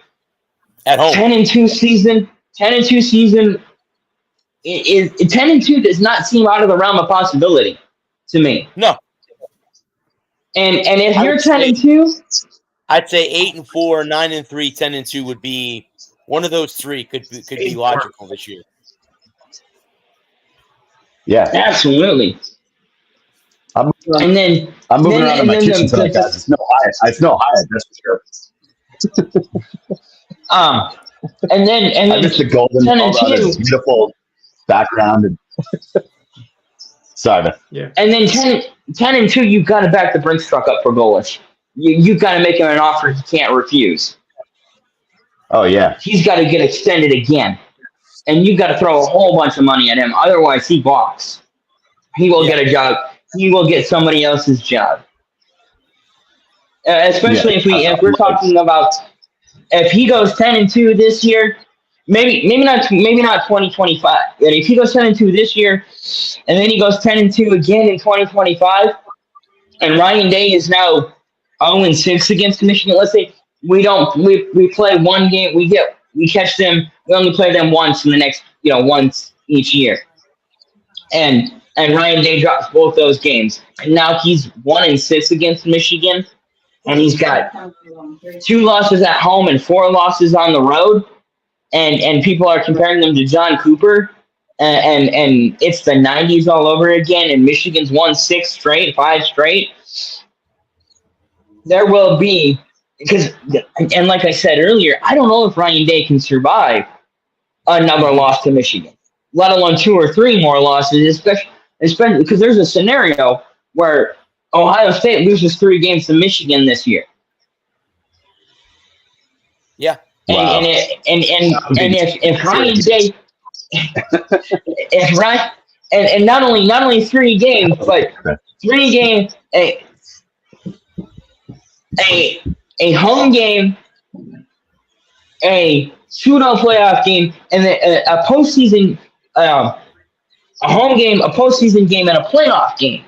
At home. 10-2 season. 10-2 season. 10-2 does not seem out of the realm of possibility to me. No. And if I you're would say- 10-2, I'd say 8-4, 9-3, 10-2 would be one of those 3 could be logical this year. Yeah. absolutely. I'm And then moving then- around in and my then kitchen the- tonight, guys. It's no Hyatt. It's no Hyatt, that's for sure. and then I miss the golden 10 and all around 2. this beautiful background. And sorry, man. And then 10-2, you've got to back the Brinks truck up for Golish. You've got to make him an offer he can't refuse. Oh yeah. He's got to get extended again. And you've got to throw a whole bunch of money at him. Otherwise, he balks. He will get a job. He will get somebody else's job. Especially if we're talking about, if he goes 10-2 this year, maybe not 2025. But if he goes 10-2 this year, and then he goes 10-2 again in 2025, and Ryan Day is now 0-6 against Michigan. Let's say we play one game, we catch them, we only play them once in the next, once each year. And Ryan Day drops both those games. And now he's 1-6 against Michigan, and he's got 2 losses at home and 4 losses on the road. And people are comparing them to John Cooper, and it's the 90s all over again, and Michigan's won 6 straight, 5 straight. There will be, and like I said earlier, I don't know if Ryan Day can survive another loss to Michigan, let alone 2 or 3 more losses, especially because there's a scenario where Ohio State loses 3 games to Michigan this year. Yeah. Wow. And if Ryan Day, and not only 3 games, but 3 games, a home game, a pseudo playoff game, and a postseason, a home game, a postseason game, and a playoff game.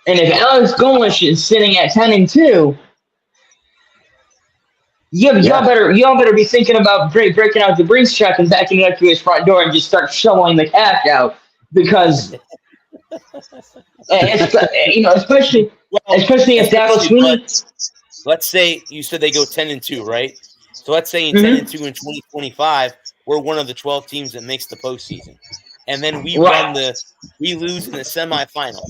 And if Alex Golish is sitting at 10-2. Y'all better be thinking about breaking out the Brinks check and backing it up to his front door and just start shoveling the cash out, because especially if Dallas wins. Let's say you said they go 10-2, right? So let's say in 10-2 in 2025, we're one of the 12 teams that makes the postseason, and then we Right. we lose in the semifinal.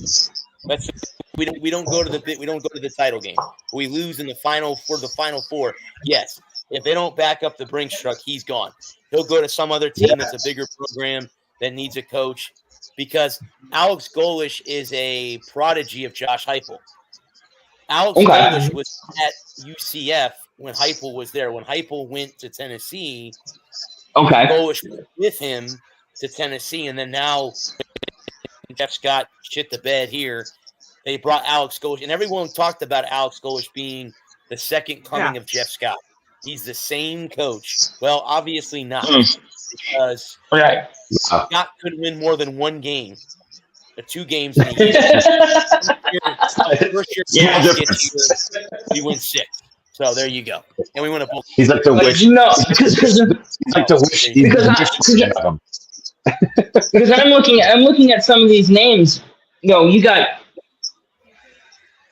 We don't go to the title game. We lose in the final for the Final Four. Yes, if they don't back up the Brinks truck, he's gone. He'll go to some other team that's a bigger program that needs a coach, because Alex Golesh is a prodigy of Josh Heupel. Alex Golesh was at UCF when Heupel was there. When Heupel went to Tennessee, Golesh went with him to Tennessee, and then now Jeff Scott shit the bed here. They brought Alex Golesh, and everyone talked about Alex Golesh being the second coming of Jeff Scott. He's the same coach. Well, obviously not, because Scott could win more than one game, or 2 games in a year. First year, we win 6. So there you go, and we win a bowl. He's like the wish. He's like the wish. Because I'm looking at some of these names. You know, you got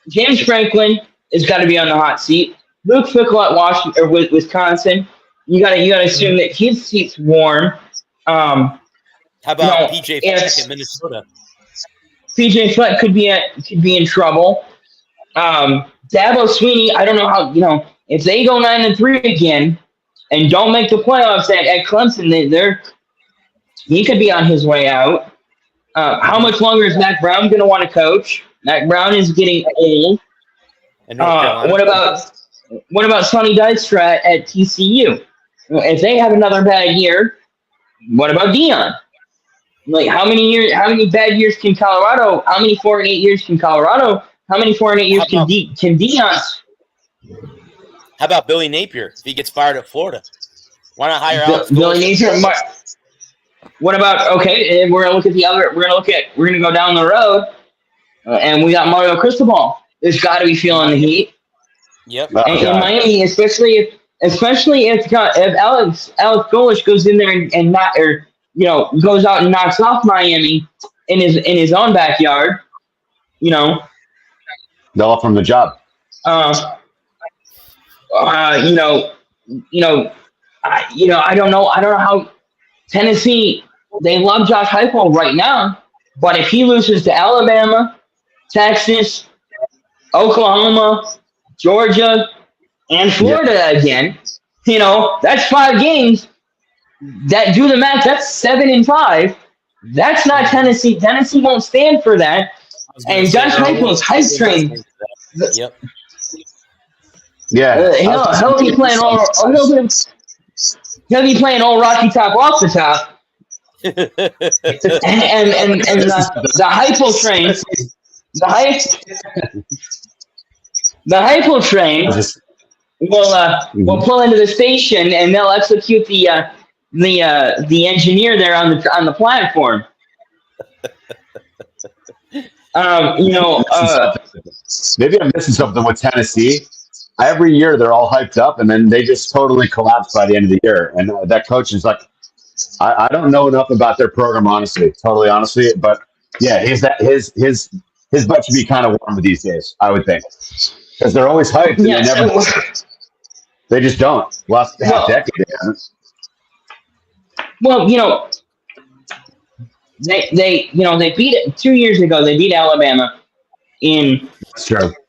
James Franklin has got to be on the hot seat. Luke Fickell at Washington or Wisconsin. You got to assume that his seat's warm. How about PJ Fleck in Minnesota? PJ Fleck could be in trouble. Dabo Sweeney, I don't know how, if they go 9-3 again and don't make the playoffs at Clemson, he could be on his way out. How much longer is Mac Brown going to want to coach? Mac Brown is getting old. What about Sonny Dykstra at TCU? If they have another bad year, what about Deion? Like, how many bad years can Colorado? How many 4-8 years can Colorado? How many 4-8 years can Deion? How about Billy Napier if he gets fired at Florida? Why not hire Alex Billy Napier? What about we're gonna look at the other. We're gonna go down the road, and we got Mario Cristobal. There's got to be feeling the heat. Yep. And in Miami, especially if Alex Golesh goes in there and goes out and knocks off Miami in his own backyard, they'll offer him the job. I don't know how Tennessee, they love Josh Heupel right now, but if he loses to Alabama, Texas, Oklahoma, Georgia, and Florida again, that's 5 games. That, do the math, that's 7-5. That's not Tennessee. Tennessee won't stand for that. And Josh Heupel's hype train. Yep. Yeah. He'll be playing he'll be playing all Rocky Top off the top. and the Heupel train, the Heupel train will pull into the station, and they'll execute the engineer there on the platform. Maybe I'm missing something with Tennessee. Every year they're all hyped up, and then they just totally collapse by the end of the year. And that coach is like, I don't know enough about their program, honestly, but yeah, his butt should be kind of warm these days, I would think, because they're always hyped and they just don't. Last half decade, they haven't. Well, they beat it 2 years ago. They beat Alabama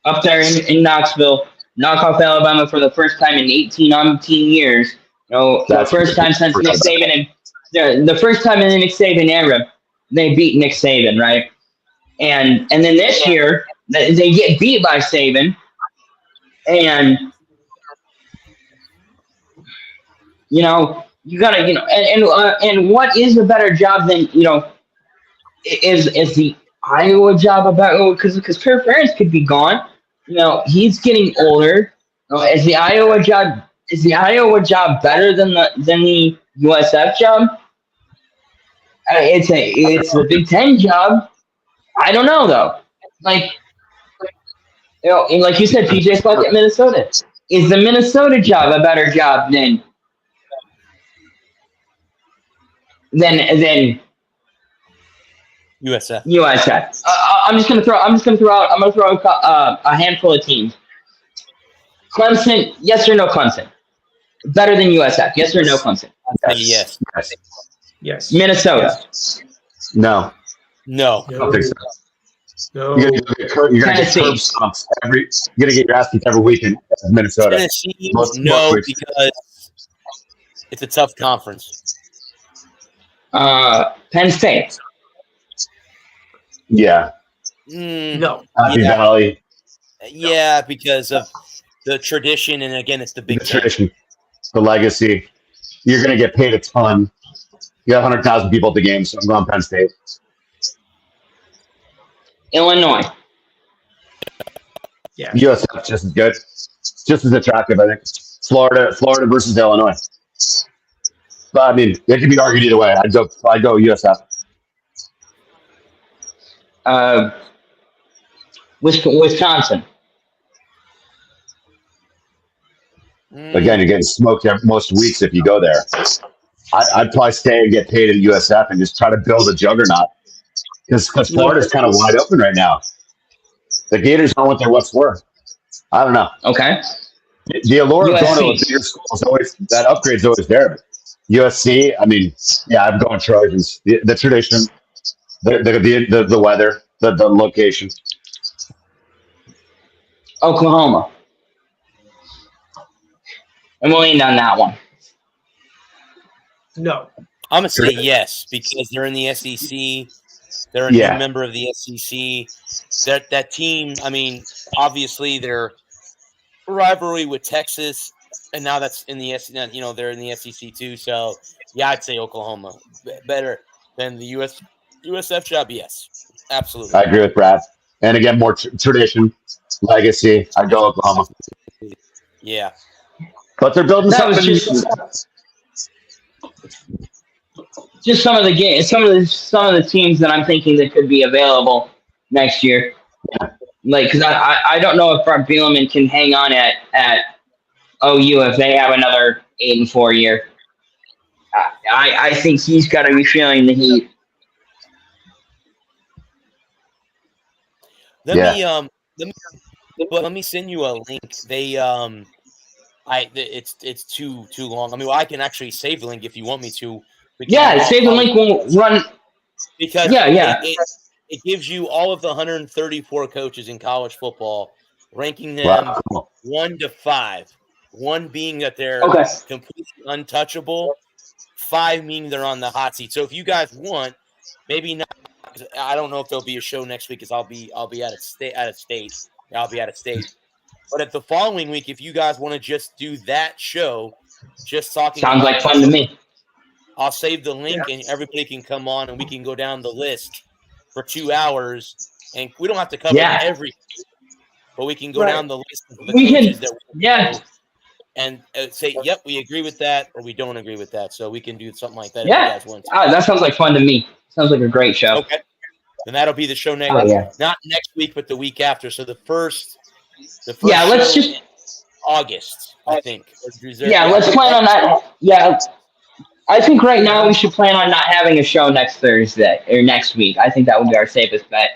up there in Knoxville. Knock off Alabama for the first time in 18 years. The first time since Nick Saban, and the first time in the Nick Saban era, they beat Nick Saban, right? And then this year they get beat by Saban, and you gotta and what is a better job than is the Iowa job about, because Kirk Ferentz could be gone. He's getting older. Is the Iowa job better than the USF job? It's the Big Ten job. I don't know though. Like you said, PJ Fleck at Minnesota. Is the Minnesota job a better job than USF? I'm just gonna throw out a handful of teams. Clemson, yes or no, Clemson? Better than USF? Yes or no, Clemson? Yes. Yes. Yes. Minnesota. No. No. I don't think so. No. You're gonna get curb Tennessee. stomps every. You're gonna get your ass kicked every weekend. Minnesota. Tennessee, Most no, weeks. because it's a tough conference. Penn State. Yeah. No. Happy Yeah. Valley. Yeah, because of the tradition, and again, it's the Big The Ten. tradition. The legacy. You're gonna get paid a ton. You got 100,000 people at the game, so I'm going Penn State. Illinois. Yeah. USF just as good, just as attractive. I think Florida versus Illinois. But I mean, it can be argued either way. I'd go USF. Wisconsin. Again, you're getting smoked most weeks if you go there. I'd probably stay and get paid at USF and just try to build a juggernaut because Florida's kind of wide open right now. The Gators aren't what their what's worth. I don't know. Okay. The allure of going to a USC. bigger school is always that upgrade's always there. But USC, I mean, yeah, I'm going Trojans. The tradition, the weather, the location. Oklahoma. I'm leaning on that one. No. I'm gonna say yes because they're in the SEC. They're a Yeah. new member of the SEC. That team. I mean, obviously their rivalry with Texas, and now that's in the SEC. You know, they're in the SEC too. So yeah, I'd say Oklahoma better than the USF job. Yes, absolutely. I agree with Brad. And again, more tradition, legacy. I'd go Oklahoma. Yeah. But they're building That was something. just some of the games, some of the teams that I'm thinking that could be available next year. Like, because I don't know if Brett Bielema can hang on at OU if they have another 8-4 year. I think he's got to be feeling the heat. Let me send you a link. They it's too long. I mean, I can actually save the link if you want me to. Yeah, save the link. We'll run. Because it gives you all of the 134 coaches in college football, ranking them 1 to 5. 1 being that they're completely untouchable, 5 meaning they're on the hot seat. So if you guys want, maybe not. I don't know if there'll be a show next week because I'll be out of state. I'll be out of state. But at the following week, if you guys want to just do that show, just talking. Sounds like fun to me. I'll save the link and everybody can come on and we can go down the list for 2 hours. And we don't have to cover everything, but we can go down the list of the coaches that we know and say, yep, we agree with that or we don't agree with that. So we can do something like that if you guys want to. That sounds like fun to me. Sounds like a great show. Okay. And that'll be the show next not next week, but the week after. So the first let's just August, I think. Let's plan on that. Yeah. I think right now we should plan on not having a show next Thursday or next week. I think that would be our safest bet.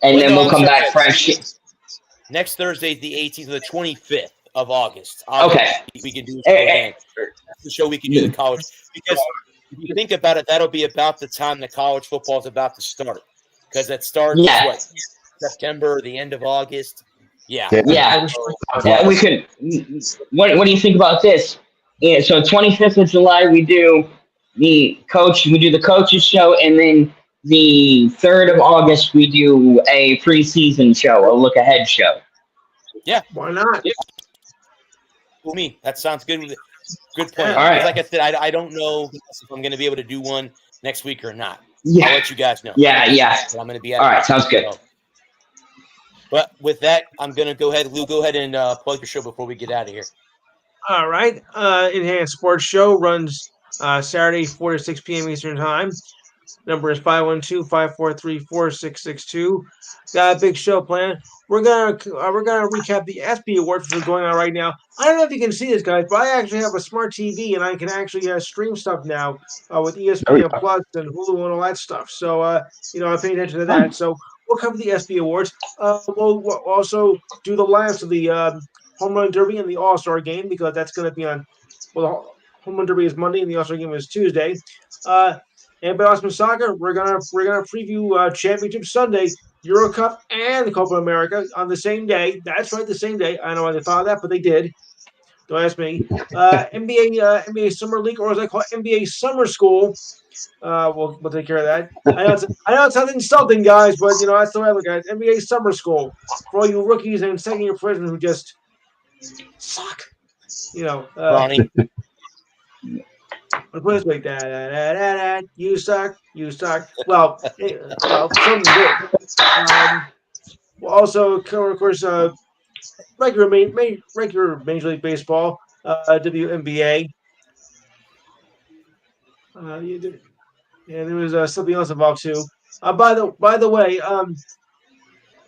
And then we'll come back fresh. Next Thursday is the 18th or the 25th of August. We can do the show. We can do the college because if you think about it, that'll be about the time that college football is about to start because it starts September or the end of August. Yeah. We could. What do you think about this? Yeah, so 25th of July we do the coaches show, and then the 3rd of August we do a preseason show, a look ahead show. Yeah, why not? Yeah. For me, that sounds good. Good point. All right. Like I said, I don't know if I'm going to be able to do one next week or not. Yeah. I'll let you guys know. Yeah. But I'm going to be all right. Sounds good. But with that, I'm going to go ahead. Lou, go ahead and plug your show before we get out of here. All right. Enhanced Sports Show runs Saturday, 4 to 6 p.m. Eastern Time. Number is 512-543-4662. Got a big show planned. We're gonna recap the ESPY Awards, which are going on right now. I don't know if you can see this, guys, but I actually have a smart TV and I can actually stream stuff now with ESPN Plus and Hulu and all that stuff. So I pay attention to that. So we'll cover the ESPY Awards. We'll also do the last of the Home Run Derby and the All-Star Game because that's going to be on. Well, the Home Run Derby is Monday and the All-Star Game is Tuesday. And by Awesome Soccer, we're gonna preview Championship Sunday, Euro Cup, and the Copa America on the same day. That's right, the same day. I don't know why they thought of that, but they did. Don't ask me. NBA Summer League, or as I call it, NBA Summer School. We'll take care of that. I know it sounds insulting, guys, but that's the way I look at it. NBA Summer School for all you rookies and second-year freshmen who just suck. Ronnie. But put it this way, you suck. Well, something good. We'll also cover, of course, regular Major League Baseball, WNBA. There was something else involved too. By the way,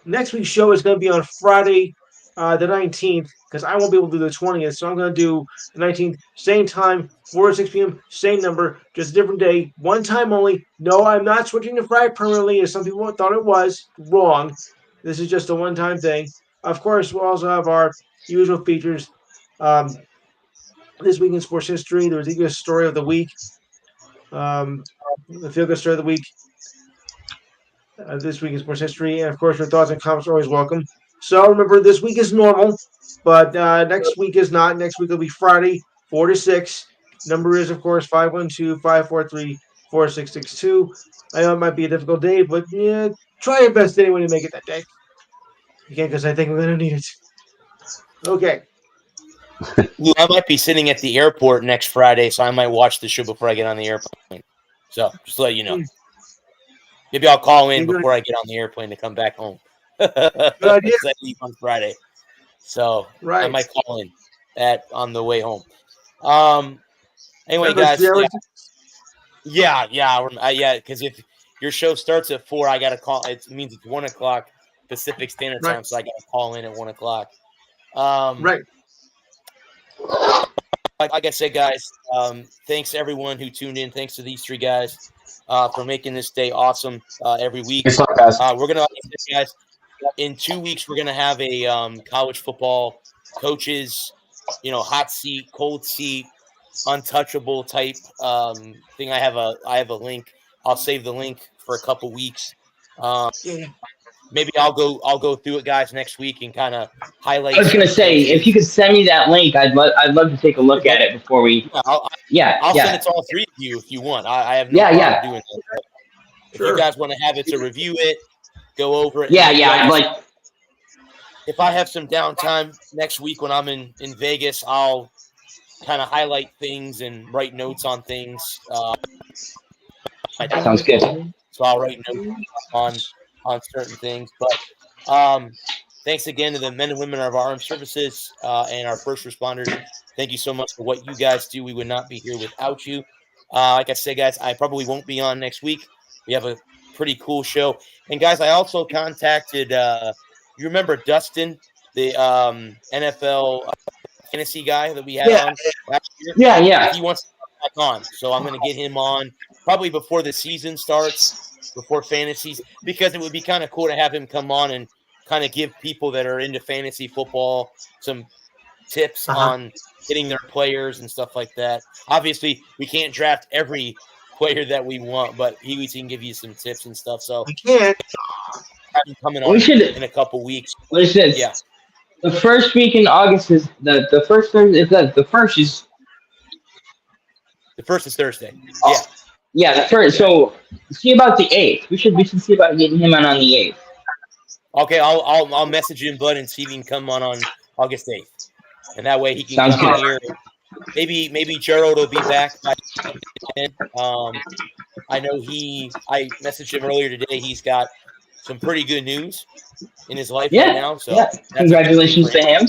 next week's show is going to be on Friday, the 19th, because I won't be able to do the 20th, so I'm going to do the 19th, same time, 4 to 6 p.m., same number, just a different day, one time only. No, I'm not switching to Friday permanently, as some people thought it was. Wrong. This is just a one-time thing. Of course, we'll also have our usual features. This week in sports history, there was the biggest story of the week, the feel-good story of the week. This week in sports history, and of course, your thoughts and comments are always welcome. So remember, this week is normal, but next week is not. Next week will be Friday, 4 to 6. Number is, of course, 512-543-4662. I know it might be a difficult day, but try your best anyway to make it that day. Again, because I think we're going to need it. Okay. I might be sitting at the airport next Friday, so I might watch the show before I get on the airplane. So just to let you know. Maybe I'll call in before I get on the airplane to come back home. Good idea. I leave on Friday, so I might call in on the way home. Anyway, guys. Yeah. Because if your show starts at 4, I gotta call. It means it's 1 o'clock Pacific Standard Time, so I gotta call in at 1 o'clock. Right. Like I said, guys, thanks to everyone who tuned in. Thanks to these 3 guys for making this day awesome every week. Thanks a lot, guys. We're gonna, guys. In 2 weeks, we're gonna have a college football coaches, hot seat, cold seat, untouchable type thing. I have a link. I'll save the link for a couple weeks. Maybe I'll go through it, guys, next week and kind of highlight. I was gonna say, if you could send me that link, I'd love to take a look at it before we. I'll send it to all 3 of you if you want. I have no problem doing that. If you guys want to have it to review it, go over it. I'd like. If I have some downtime next week when I'm in Vegas, I'll kind of highlight things and write notes on things. Sounds good. So I'll write notes on certain things. But thanks again to the men and women of our armed services and our first responders. Thank you so much for what you guys do. We would not be here without you. Like I said, guys, I probably won't be on next week. We have a pretty cool show. And, guys, I also contacted you remember Dustin, the NFL fantasy guy that we had on last year? Yeah. He wants to come back on. So I'm going to get him on probably before the season starts, before fantasies, because it would be kind of cool to have him come on and kind of give people that are into fantasy football some tips on hitting their players and stuff like that. Obviously, we can't draft every player that we want, but he can give you some tips and stuff. So we can't. Have him coming on in a couple weeks. What is this? Yeah. The first week in August is the first Thursday. The first is Thursday. Yeah, the first. So see about the 8th. We should see about getting him on the 8th. Okay, I'll message him, bud, and see if he can come on August 8th, and that way he can come on here. Maybe Gerald will be back by then. I know I messaged him earlier today. He's got some pretty good news in his life right now. So congratulations to him.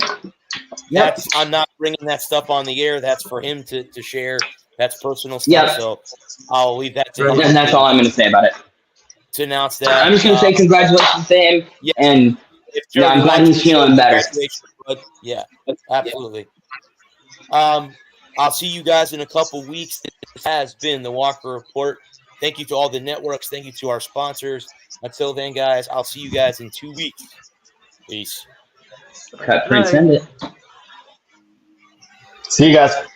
I'm not bringing that stuff on the air. That's for him to share. That's personal stuff. So I'll leave that to him. And that's all I'm going to say about it. To announce that. I'm just going to say congratulations to him. Yeah. And I'm glad he's feeling better. Yeah, absolutely. I'll see you guys in a couple weeks. This has been the Walker Report. Thank you to all the networks. Thank you to our sponsors. Until then, guys, I'll see you guys in 2 weeks. Peace. Cut, print, send it. See you guys.